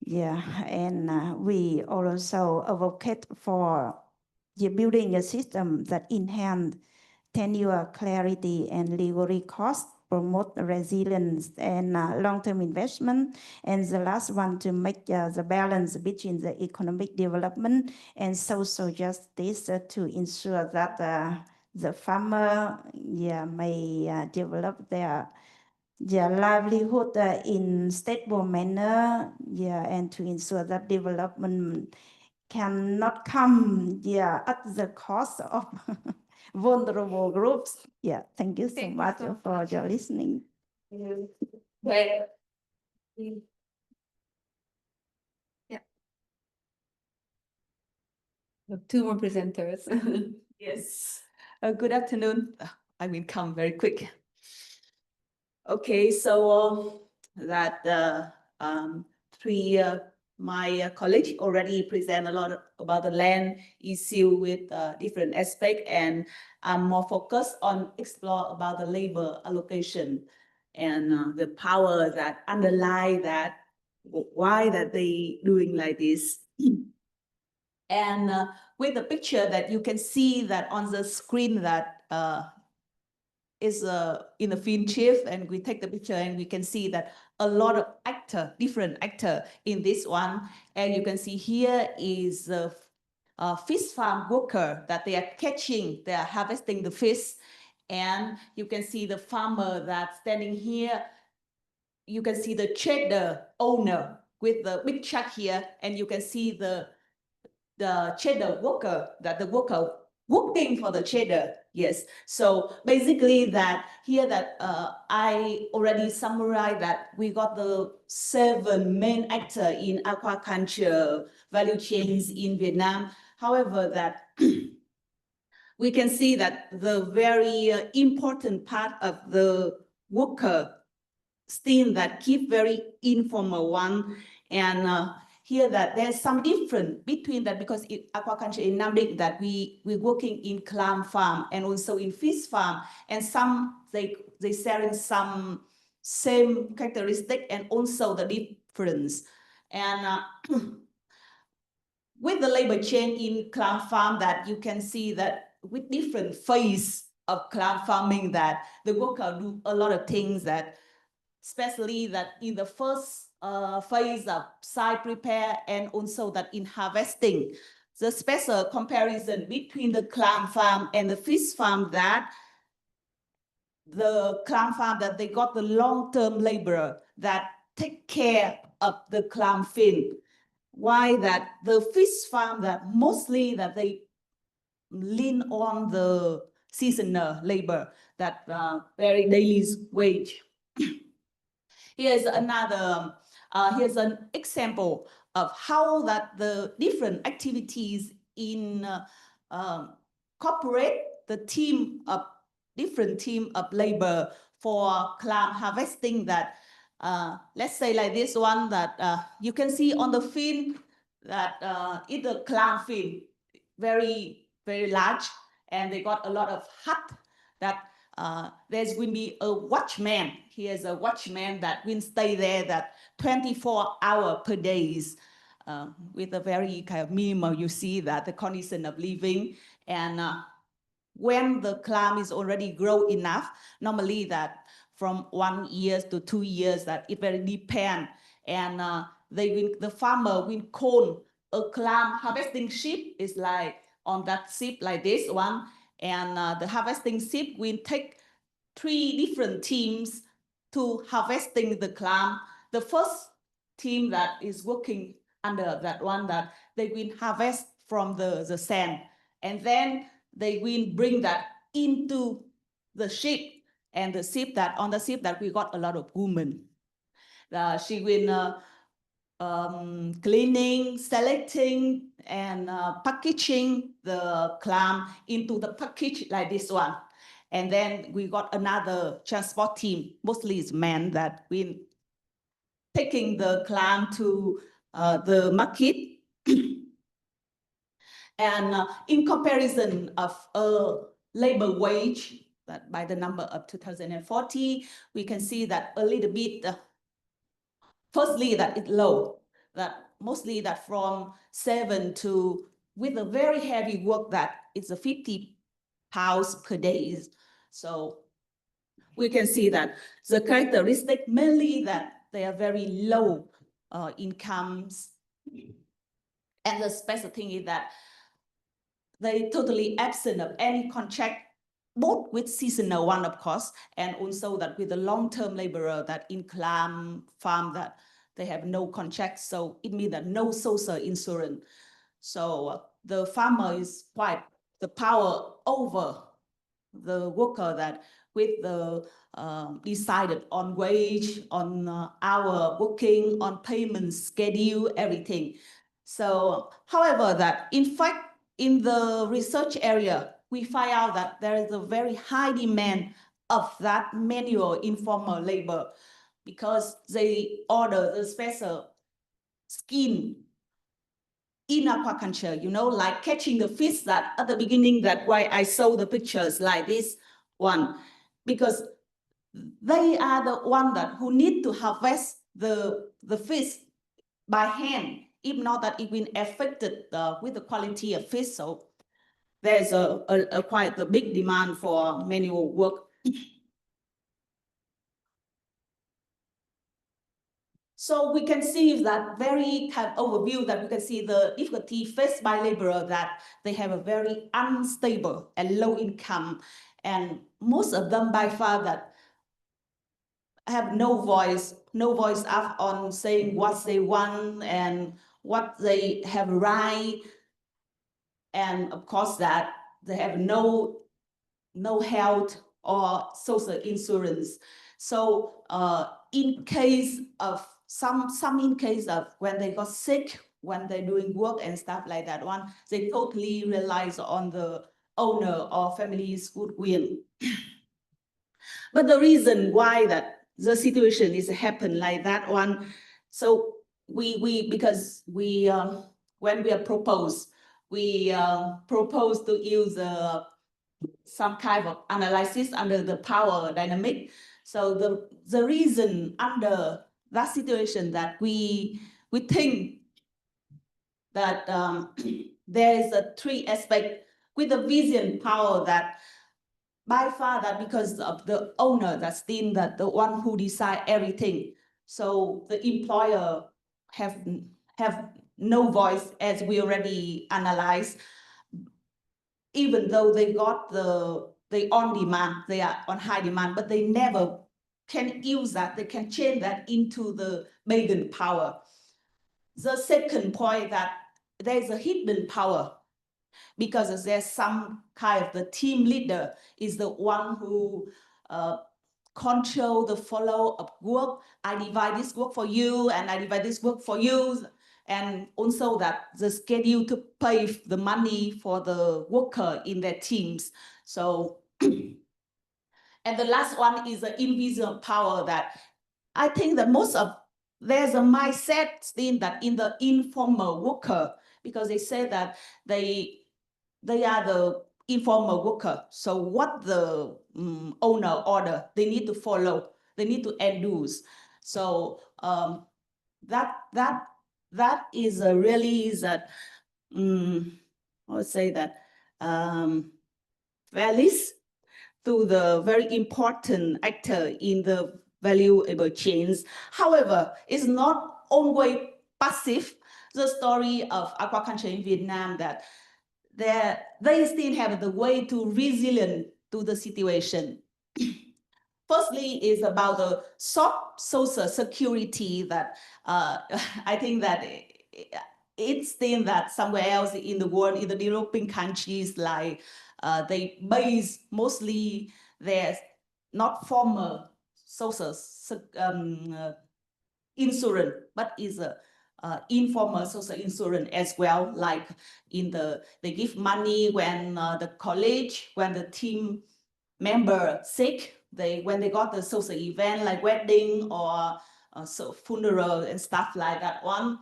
Yeah, and we also advocate for building a system that enhance tenure clarity and legal recourse, promote resilience and long-term investment. And the last one, to make the balance between the economic development and social justice to ensure that the farmer, yeah, may develop their livelihood in stable manner, yeah, and to ensure that development cannot come, yeah, at the cost of vulnerable groups. Yeah, thank you so Thank you much so for much. your listening. Well, yeah. We have 2 more presenters. Yes. Good afternoon. I will come very quick. Okay, so that my colleague already present a lot about the land issue with different aspects, and I'm more focused on explore about the labor allocation and the power that underlie that, why that they doing like this. And with the picture that you can see that on the screen that is in the film shift, and we take the picture and we can see that a lot of different actor in this one. And you can see here is a fish farm worker that they are catching, they are harvesting the fish. And you can see the farmer that's standing here. You can see the trader owner with the big truck here, and you can see the trader worker, that the worker working for the trader. Yes. So basically that here that I already summarized that we got the 7 main actors in aquaculture value chains in Vietnam. However, that we can see that the very important part of the worker still that keep very informal one. And here that there's some difference between that, because in aquaculture in Nam Định that we're working in clam farm and also in fish farm, and some they sharing some same characteristic and also the difference. And with the labor chain in clam farm, that you can see that with different phase of clam farming that the worker do a lot of things, that especially that in the first phase of site prepare, and also that in harvesting. The special comparison between the clam farm and the fish farm, that the clam farm that they got the long-term laborer that take care of the clam fin. Why that the fish farm that mostly that they lean on the seasonal labor, that very daily wage. Here's another, here's an example of how that the different activities in corporate, the team of different team of labor for clam harvesting, that let's say like this one, that you can see on the fin that it's a clam fin, very, very large, and they got a lot of hut that there's will be a watchman. Here's a watchman that will stay there that 24 hours per day, with a very kind of minimal, you see that the condition of living. And when the clam is already grown enough, normally that from 1 year to 2 years, that it very depend. And the farmer will call a clam harvesting ship, is like on that ship like this one. And the harvesting ship will take 3 different teams to harvesting the clam. The first team that is working under that one, that they will harvest from the sand, and then they will bring that into the ship. And the ship that on the ship that we got a lot of women. She will cleaning, selecting, and packaging the clam into the package like this one. And then we got another transport team, mostly it's men, that will taking the clam to the market. And in comparison of labor wage, that by the number of 2040, we can see that a little bit, firstly that it's low, that mostly that from 7 to, with a very heavy work, that it's a 50 pounds per day. So we can see that the characteristic mainly that they are very low incomes. And the special thing is that they totally absent of any contract, both with seasonal one, of course, and also that with the long-term laborer that in clam farm that they have no contract. So it means that no social insurance. So the farmer is quite the power over the worker, that with the decided on wage, on hour working, on payment schedule, everything. So, however, that in fact, in the research area, we find out that there is a very high demand of that manual informal labor, because they order the special skill in aquaculture, you know, like catching the fish, that at the beginning, that why I saw the pictures like this one, because they are the one that who need to harvest the fish by hand. If not, that it will affect with the quality of fish. So there's a quite a big demand for manual work. So we can see that very kind of overview that we can see the difficulty faced by laborers, that they have a very unstable and low income, and most of them by far that have no voice up on saying what they want and what they have right, and of course that they have no health or social insurance. So in case of some in case of when they got sick, when they're doing work and stuff like that one, they totally relies on the owner or family's goodwill. But the reason why that the situation is happen like that one, so because we when we are propose to use some kind of analysis under the power dynamic. So the reason under that situation that we think that there is a three aspect with the vision power, that by far that because of the owner, that's still that the one who decide everything. So the employer have no voice, as we already analyzed. Even though they got they on demand, they are on high demand, but they never can use that. They can change that into the bargaining power. The second point, that there is a hidden power, because there's some kind of the team leader is the one who control the follow of work. I divide this work for you, and I divide this work for you. And also that the schedule to pay the money for the worker in their teams. So, and the last one is the invisible power, that I think that most of, there's a mindset thing that in the informal worker, because they say that they are the informal worker. So what the owner order, they need to follow, they need to endorse. So that is a really is that I would say that values to the very important actor in the valuable chains. However, it's not always passive. The story of aquaculture in Vietnam, that they still have the way to resilient to the situation. Firstly, is about the soft social security, that I think that it's still that somewhere else in the world, in the developing countries, like they base mostly their not formal social insurance, but is a informal social insurance as well. Like they give money when the college, when the team member sick, when they got the social event like wedding or so funeral and stuff like that one.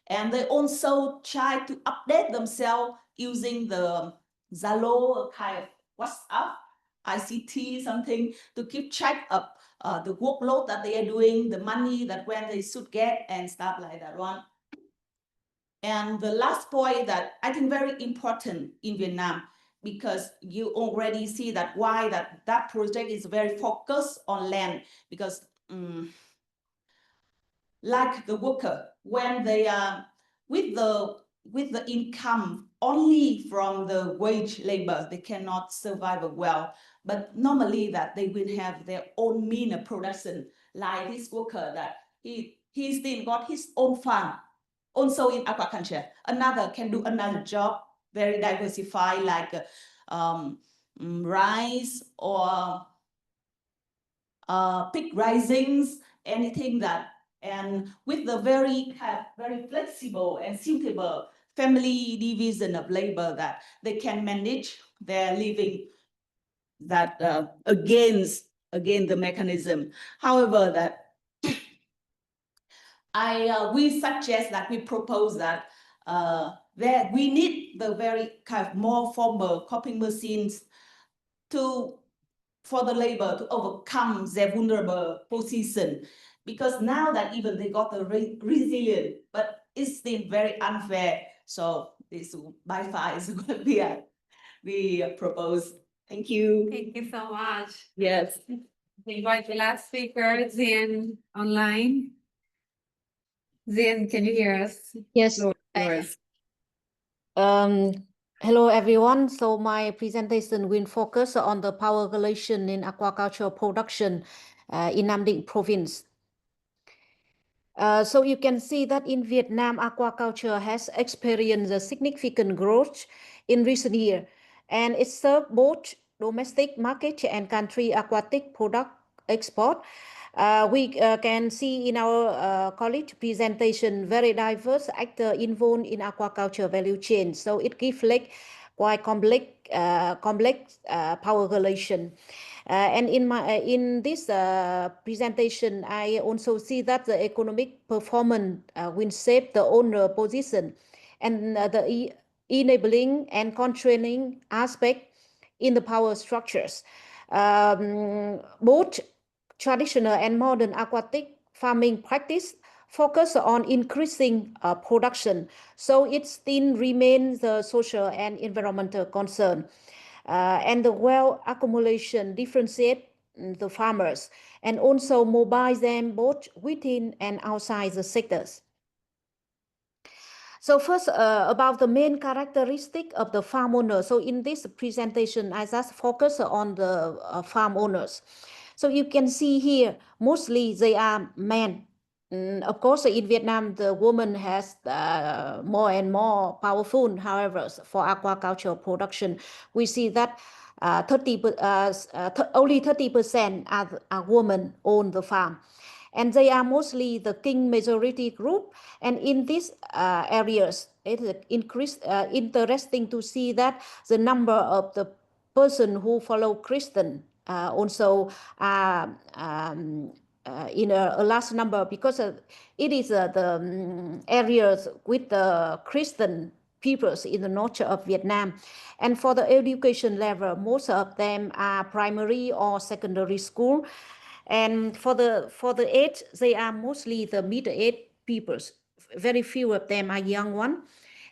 And they also try to update themselves using the Zalo kind of WhatsApp, ICT, something to keep track of the workload that they are doing, the money that when they should get and stuff like that one. And the last point that I think very important in Vietnam, because you already see that why that project is very focused on land, because like the worker, when they are with the income only from the wage labor, they cannot survive well. But normally that they will have their own mean of production, like this worker that he still got his own farm, also in aquaculture. Another can do another job, very diversified, like rice or pig risings, anything that, and with the very flexible and suitable family division of labor, that they can manage their living, that against the mechanism. However, that we suggest that we propose that that we need the very kind of more formal coping machines for the labor to overcome their vulnerable position, because now that even they got the resilient, but it's still very unfair. So this by far is what we propose. Thank you. Thank you so much. Yes. Invite the last speaker, Dien, online. Dien, can you hear us? Yes. Floor is yours. Um, Hello, everyone. So my presentation will focus on the power relation in aquaculture production in Nam Định province. So you can see that in Vietnam, aquaculture has experienced a significant growth in recent years, and it serves both domestic market and country aquatic product export. We can see in our college presentation very diverse actors involved in aquaculture value chain. So it reflects quite complex power relation. And in this presentation, I also see that the economic performance will shape the owner position and the enabling and constraining aspect in the power structures. Both traditional and modern aquatic farming practice focus on increasing production, so it still remains the social and environmental concern. And the wealth accumulation differentiate the farmers and also mobilize them both within and outside the sectors. So first, about the main characteristic of the farm owner. So in this presentation, I just focus on the farm owners. So you can see here, mostly they are men. Of course, in Vietnam, the woman has more and more powerful. However, for aquaculture production, we see that only 30% are women own the farm. And they are mostly the king majority group. And in these areas, it is interesting to see that the number of the person who follow Christian also in a large number, because it is the areas with the Christian peoples in the north of Vietnam. And for the education level, most of them are primary or secondary school. And for the age, they are mostly the middle-aged peoples. Very few of them are young one.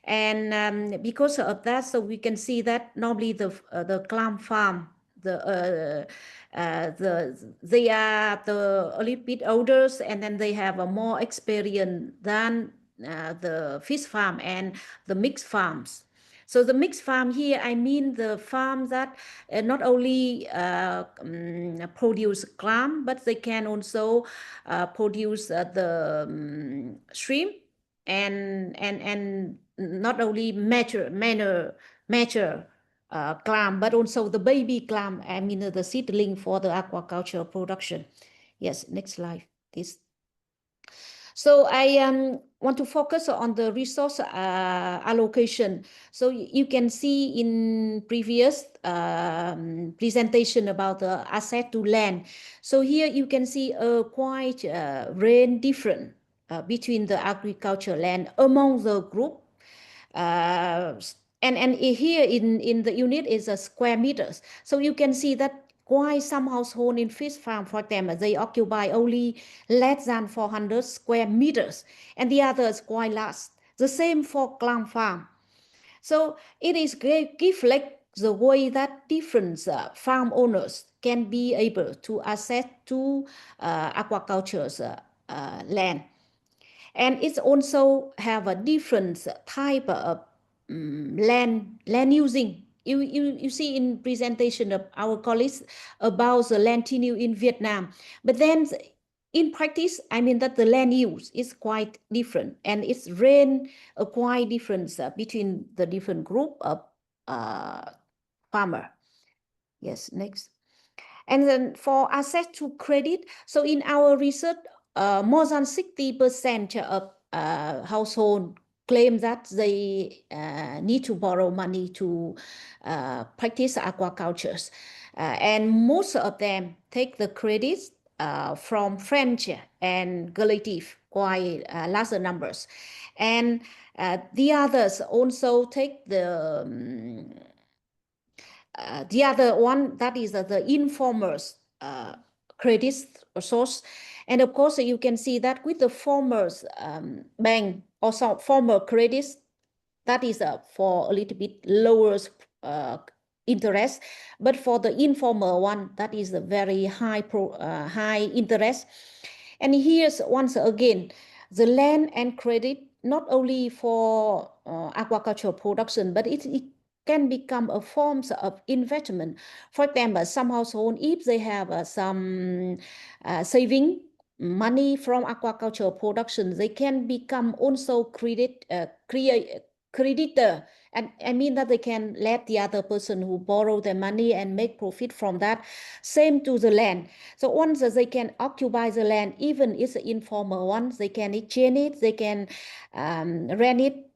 And because of that, so we can see that normally the clam farm, they are a little bit older, and then they have a more experience than the fish farm and the mixed farms. So the mixed farm here, I mean the farm that not only produce clam, but they can also produce the shrimp and not only mature clam, but also the baby clam, I mean the seedling for the aquaculture production. Yes, next slide, please. So I want to focus on the resource allocation. So you can see in previous presentation about the asset to land. So here you can see a quite range different between the agriculture land among the group. And here in the unit is a square meters. So you can see that quite some household in fish farm, for example, they occupy only less than 400 square meters, and the others quite large. The same for clam farm. So it is reflect the way that different farm owners can be able to access to aquaculture's land. And it's also have a different type of land using. You see in presentation of our colleagues about the land tenure in Vietnam, but then in practice, I mean that the land use is quite different, and it's quite difference between the different group of farmer. Yes, next. And then for access to credit, so in our research, more than 60% of household claim that they need to borrow money to practice aquaculture. And most of them take the credits from friends and relative, quite larger numbers. And the others also take the other one, that is the informal credit source. And of course, you can see that with the former bank, also former credits, that is for a little bit lower interest, but for the informal one, that is a very high interest. And here's once again the land and credit, not only for aquaculture production, but it can become a form of investment. For example, some household, if they have some saving money from aquaculture production, they can become also creditor. And I mean that they can let the other person who borrow their money and make profit from that. Same to the land. So once they can occupy the land, even it's an informal one, they can exchange it, they can rent it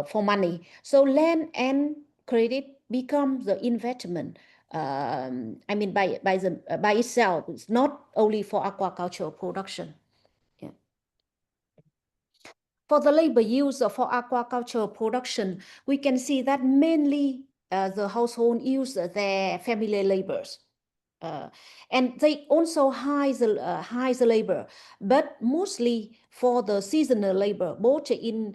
for money. So land and credit become the investment. I mean by itself. It's not only for aquaculture production. For the labor use for aquaculture production, we can see that mainly the household use their family labors. And they also hire the labor, but mostly for the seasonal labor, both in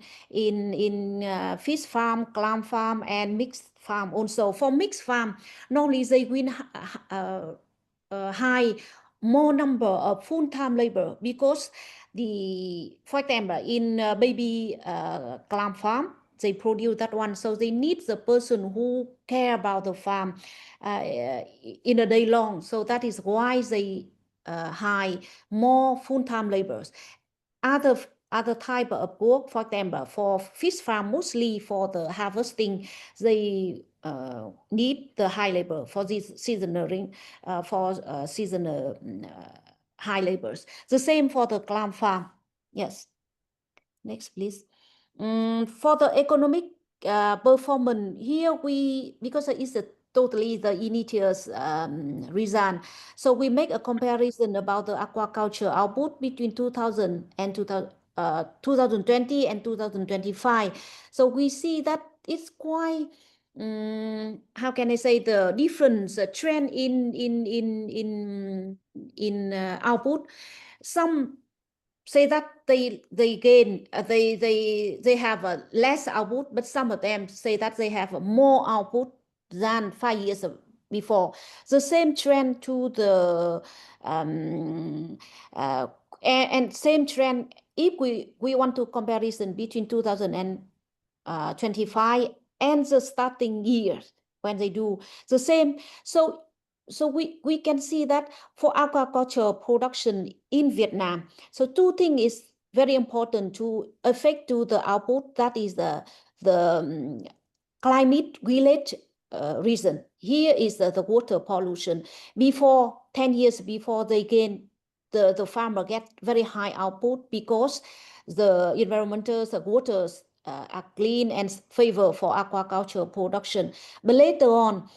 fish farm, clam farm, and mixed farm also. For mixed farm, normally they will hire more number of full-time labor, because for example, in baby clam farm, they produce that one, so they need the person who care about the farm in a day long. So that is why they hire more full-time laborers. Other type of work, for example, for fish farm, mostly for the harvesting, they need the high labor for this seasonal high labors. The same for the clam farm. Yes. Next, please. For the economic performance, here because it's totally the initial reason, so we make a comparison about the aquaculture output between 2000 and 2020 and 2025. So we see that it's quite how can I say, the difference trend in output. Some say that they gain they have a less output, but some of them say that they have more output than 5 years before. The same trend to the and same trend if we want to comparison between 2025 and the starting years when they do the same. So we can see that for aquaculture production in Vietnam, so two things is very important to affect to the output. That is the climate related reason. Here is the water pollution. Before 10 years before, they gain the farmer get very high output because the environmental waters are clean and favor for aquaculture production. But later on,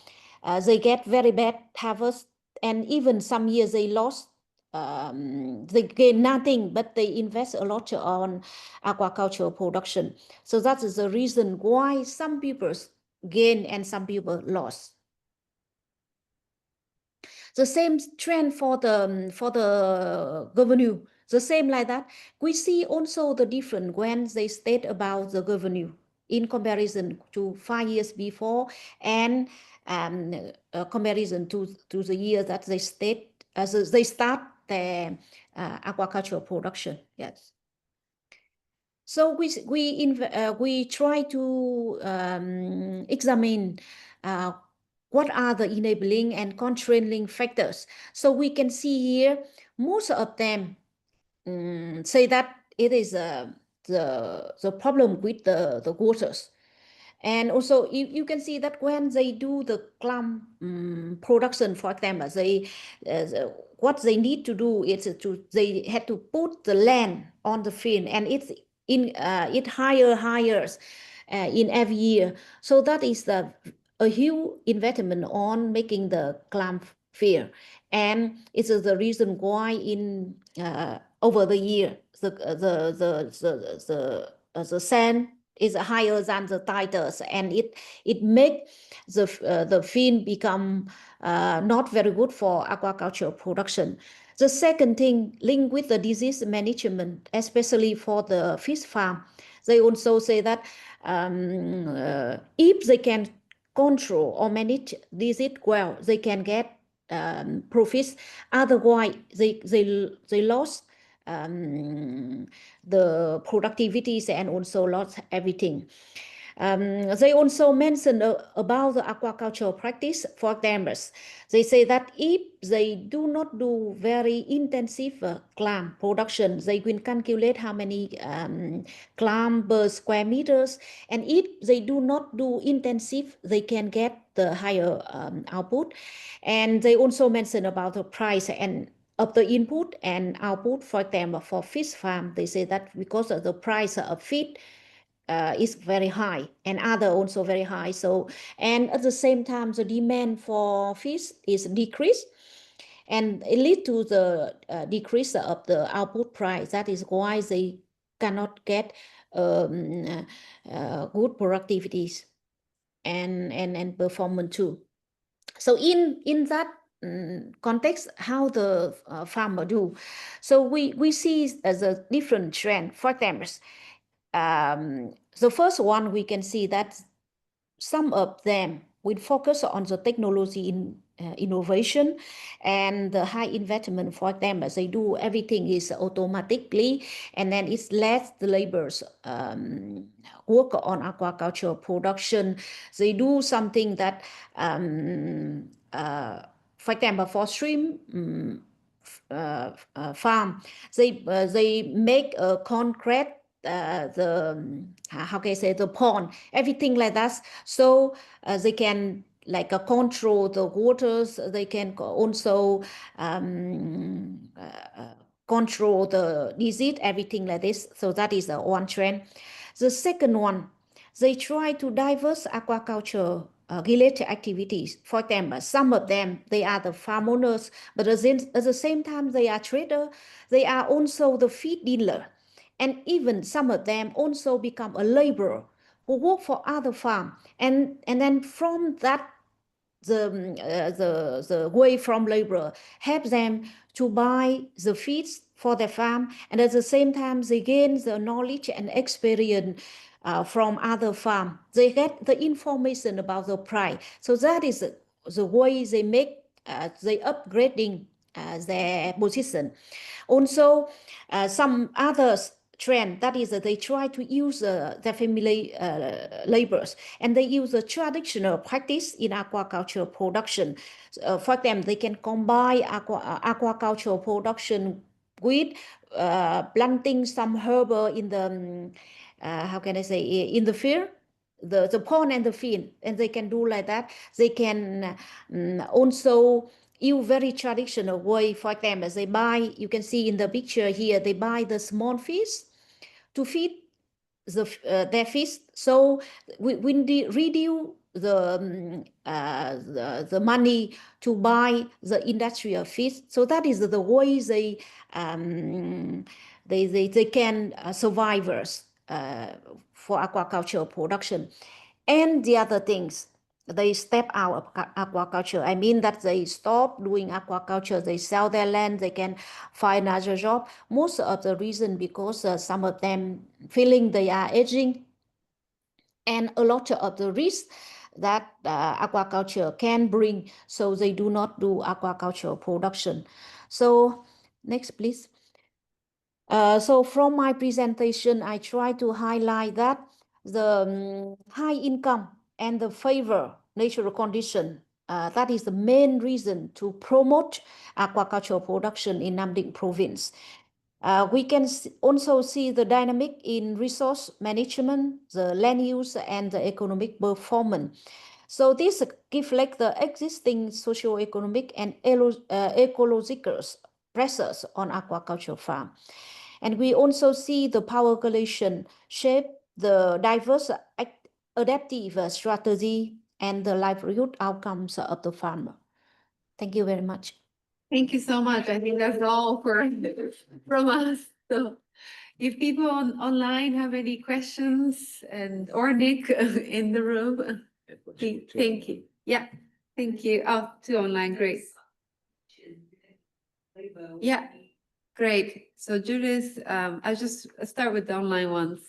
they get very bad harvest, and even some years they lost. They gain nothing, but they invest a lot on aquaculture production. So that is the reason why some people gain and some people lost. The same trend for the revenue, the same like that. We see also the difference when they state about the revenue in comparison to 5 years before, and comparison to the year that they state as they start their aquaculture production. Yes. So we try to examine what are the enabling and controlling factors. So we can see here most of them say that it is the problem with the waters. And also you can see that when they do the clam production, for example, what they need to do is they had to put the land on the fin, and it higher in every year. So that is a huge investment on making the clam fair, and it's the reason why in over the year the sand is higher than the titles, and it make the fin become not very good for aquaculture production. The second thing linked with the disease management, especially for the fish farm, they also say that if they can control or manage disease well, they can get profits. Otherwise, they lost the productivities and also lost everything. They also mentioned about the aquaculture practice for farmers. They say that if they do not do very intensive clam production, they will calculate how many clam per square meters. And if they do not do intensive, they can get the higher output. And they also mentioned about the price and of the input and output. For example, for fish farm, they say that because of the price of feed is very high and other also very high. So, and at the same time, the demand for fish is decreased and it leads to the decrease of the output price. That is why they cannot get good productivities and performance too. So in that context, how the farmer do. So we see as a different trend for farmers. The first one, we can see that some of them will focus on the technology in innovation and the high investment for them, as they do everything is automatically, and then it's less the laborers work on aquaculture production. They do something that for example, for shrimp farm, they make a concrete the how can I say, the pond, everything like that, so they can like control the waters. They can also control the disease, everything like this. So that is one trend. The second one, they try to diverse aquaculture related activities. For them, some of them, they are the farm owners, but at the same time, they are trader. They are also the feed dealer. And even some of them also become a laborer who work for other farm. And then from that, the way from laborer help them to buy the feeds for their farm. And at the same time, they gain the knowledge and experience from other farm. They get the information about the price. So that is the way they make, they upgrading their position. Also, some others trend, that is they try to use their family labors, and they use the traditional practice in aquaculture production. For them, they can combine aquaculture production with planting some herbal in the how can I say, in the field, the pond and the field, and they can do like that. They can also use very traditional way. For them, as they buy, you can see in the picture here, they buy the small fish to feed their fish. So we reduce the money to buy the industrial fish. So that is the way they can survivors for aquaculture production. And the other things, they step out of aquaculture. I mean that they stop doing aquaculture, they sell their land, they can find another job. Most of the reason because some of them feeling they are aging, and a lot of the risk that aquaculture can bring, so they do not do aquaculture production. So next, please. So from my presentation, I try to highlight that the high income and the favor natural condition, that is the main reason to promote aquaculture production in Nam Dinh province. We can also see the dynamic in resource management, the land use, and the economic performance. So this reflects the existing socio-economic and ecological pressures on aquaculture farm. And we also see the power coalition shape the diverse adaptive strategy and the livelihood outcomes of the farmer. Thank you very much. Thank you so much. I think that's all from us. So if people online have any questions, and or Nick in the room, thank you. Yeah, thank you. Oh, two online, great. Yeah, great. So Judith, I'll just start with the online ones,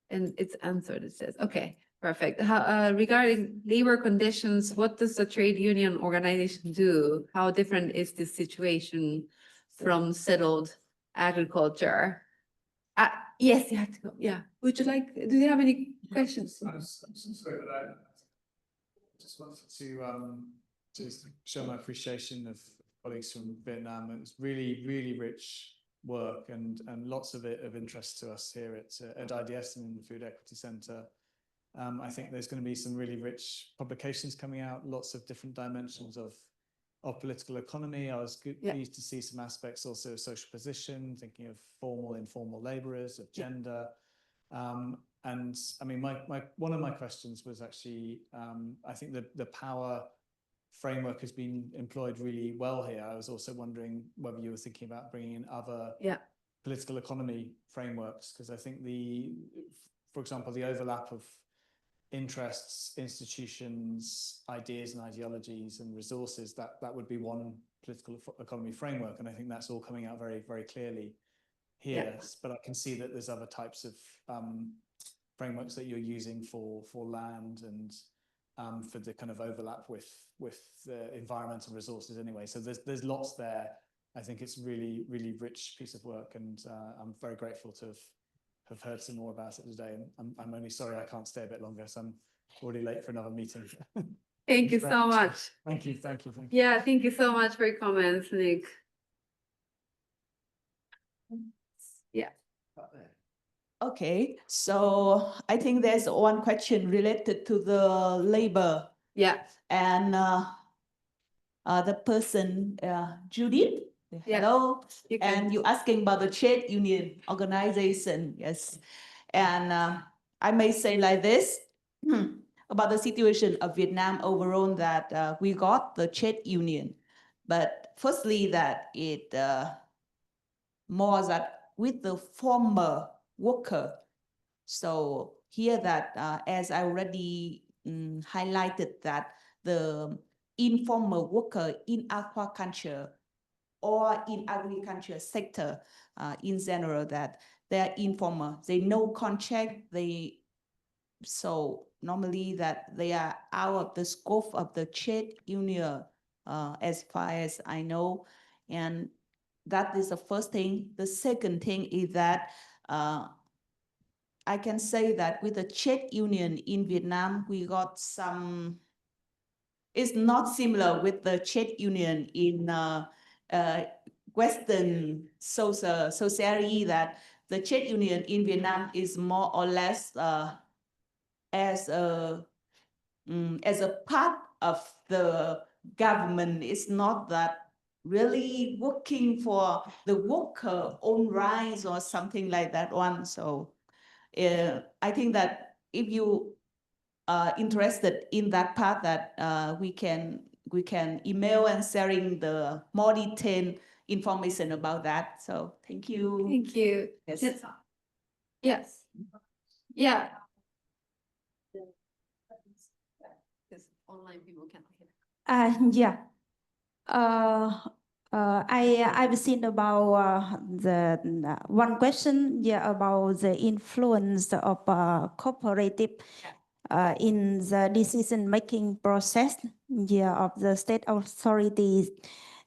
and it's answered, it says. Okay, Perfect. Regarding labor conditions, what does the trade union organization do? How different is this situation from settled agriculture? Yes, you have to go. Yeah. Would you like, do you have any questions? I'm sorry, but I just wanted to show my appreciation of colleagues from Vietnam. It was really, really rich work and lots of it of interest to us here at IDS and in the Food Equity Centre. I think there's going to be some really rich publications coming out, lots of different dimensions of political economy. I was pleased to see some aspects also of social position, thinking of formal, informal labourers, of gender. And I mean, one of my questions was actually, I think the power framework has been employed really well here. I was also wondering whether you were thinking about bringing in other political economy frameworks, because I think for example, the overlap of interests, institutions, ideas and ideologies and resources, that would be one political economy framework. And I think that's all coming out very, very clearly here. But I can see that there's other types of frameworks that you're using for land and for the kind of overlap with the environmental resources anyway. So there's lots there. I think it's really, really rich piece of work, and I'm very grateful to have heard some more about it today. And I'm only sorry I can't stay a bit longer, so I'm already late for another meeting. Thank you so much. Thank you, thank you, thank you. Yeah, thank you so much for your comments, Nick. Yeah. Okay, so I think there's one question related to the labor. Yeah. And the person, Judith, hello. And you asking about the trade union organization, yes. And I may say like this, about the situation of Vietnam overall, that we got the trade union. But firstly, that it more that with the former worker. So here that, as I already highlighted, that the informal worker in aquaculture or in agriculture sector in general, that they're informal, they no contract, so normally that they are out of the scope of the trade union as far as I know. And that is the first thing. The second thing is that I can say that with the trade union in Vietnam, we got some, it's not similar with the trade union in Western society, that the trade union in Vietnam is more or less as a part of the government. It's not that really working for the worker own rights or something like that one. So I think that if you are interested in that part, that we can email and sharing the more detailed information about that. So thank you. Thank you. Yes. Yes. Yeah. Because online people can't hear. I've seen about the one question about the influence of cooperative in the decision-making process of the state authorities.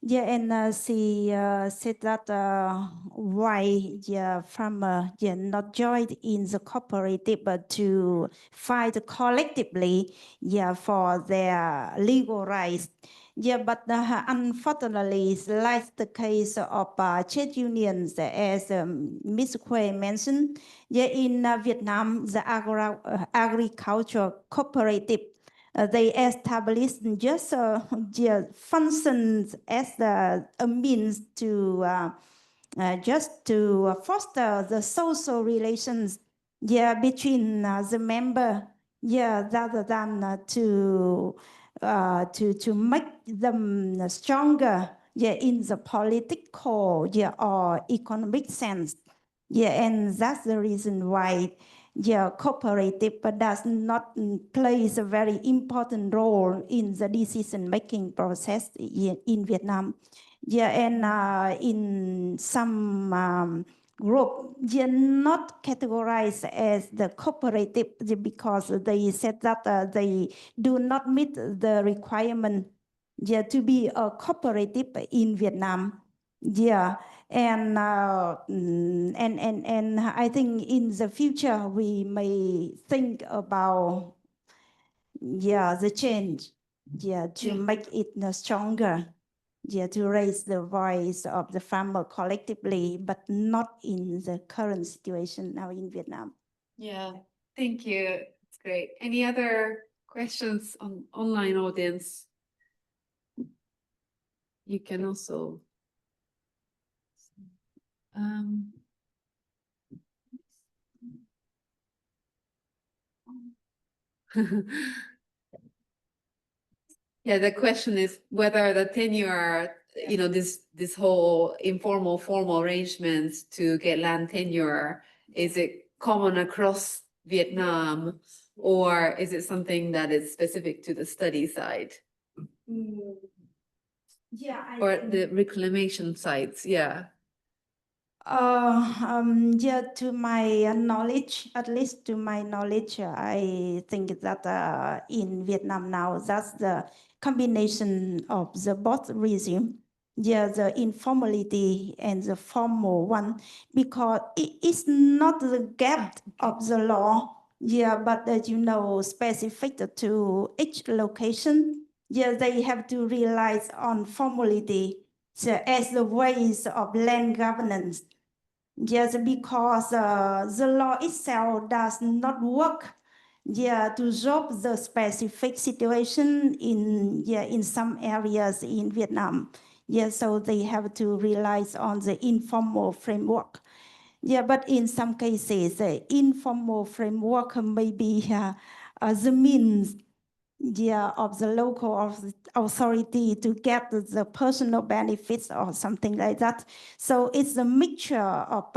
And she said that why farmer not joined in the cooperative, but to fight collectively for their legal rights. But unfortunately, it's like the case of trade unions, as Ms. Khue mentioned. In Vietnam, the agriculture cooperative, they established just functions as a means to just to foster the social relations between the member, rather than to make them stronger in the political or economic sense. And that's the reason why cooperative does not play a very important role in the decision-making process in Vietnam. And in some group, they're not categorized as the cooperative because they said that they do not meet the requirement to be a cooperative in Vietnam. Yeah, and I think in the future we may think about the change to make it stronger. To raise the voice of the farmer collectively, but not in the current situation now in Vietnam. Yeah, thank you. It's great. Any other questions on online audience? You can also. Yeah, the question is whether the tenure, you know, this whole informal formal arrangements to get land tenure, is it common across Vietnam, or is it something that is specific to the study side? Yeah, or the reclamation sites? Yeah. To my knowledge, at least to my knowledge, I think that in Vietnam now, that's the combination of the both regime, the informality and the formal one, because it is not the gap of the law, but specific to each location, they have to rely on formality as the ways of land governance. Yes, because the law itself does not work to resolve the specific situation in some areas in Vietnam. So they have to rely on the informal framework. But in some cases, the informal framework may be the means of the local authority to get the personal benefits or something like that. So it's a mixture of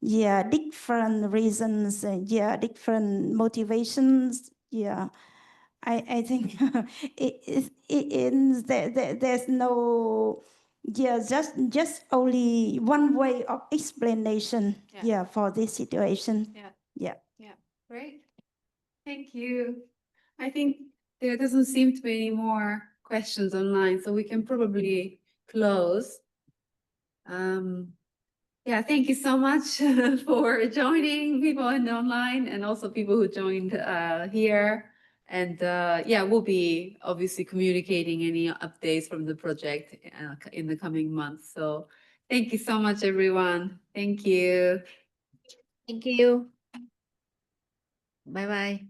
different reasons, different motivations. I think there's no just only one way of explanation for this situation. Yeah, great. Thank you. I think there doesn't seem to be any more questions online, so we can probably close. Yeah, thank you so much for joining, people in the online and also people who joined here. And yeah, we'll be obviously communicating any updates from the project in the coming months. So thank you so much, everyone. Thank you. Thank you. Bye bye.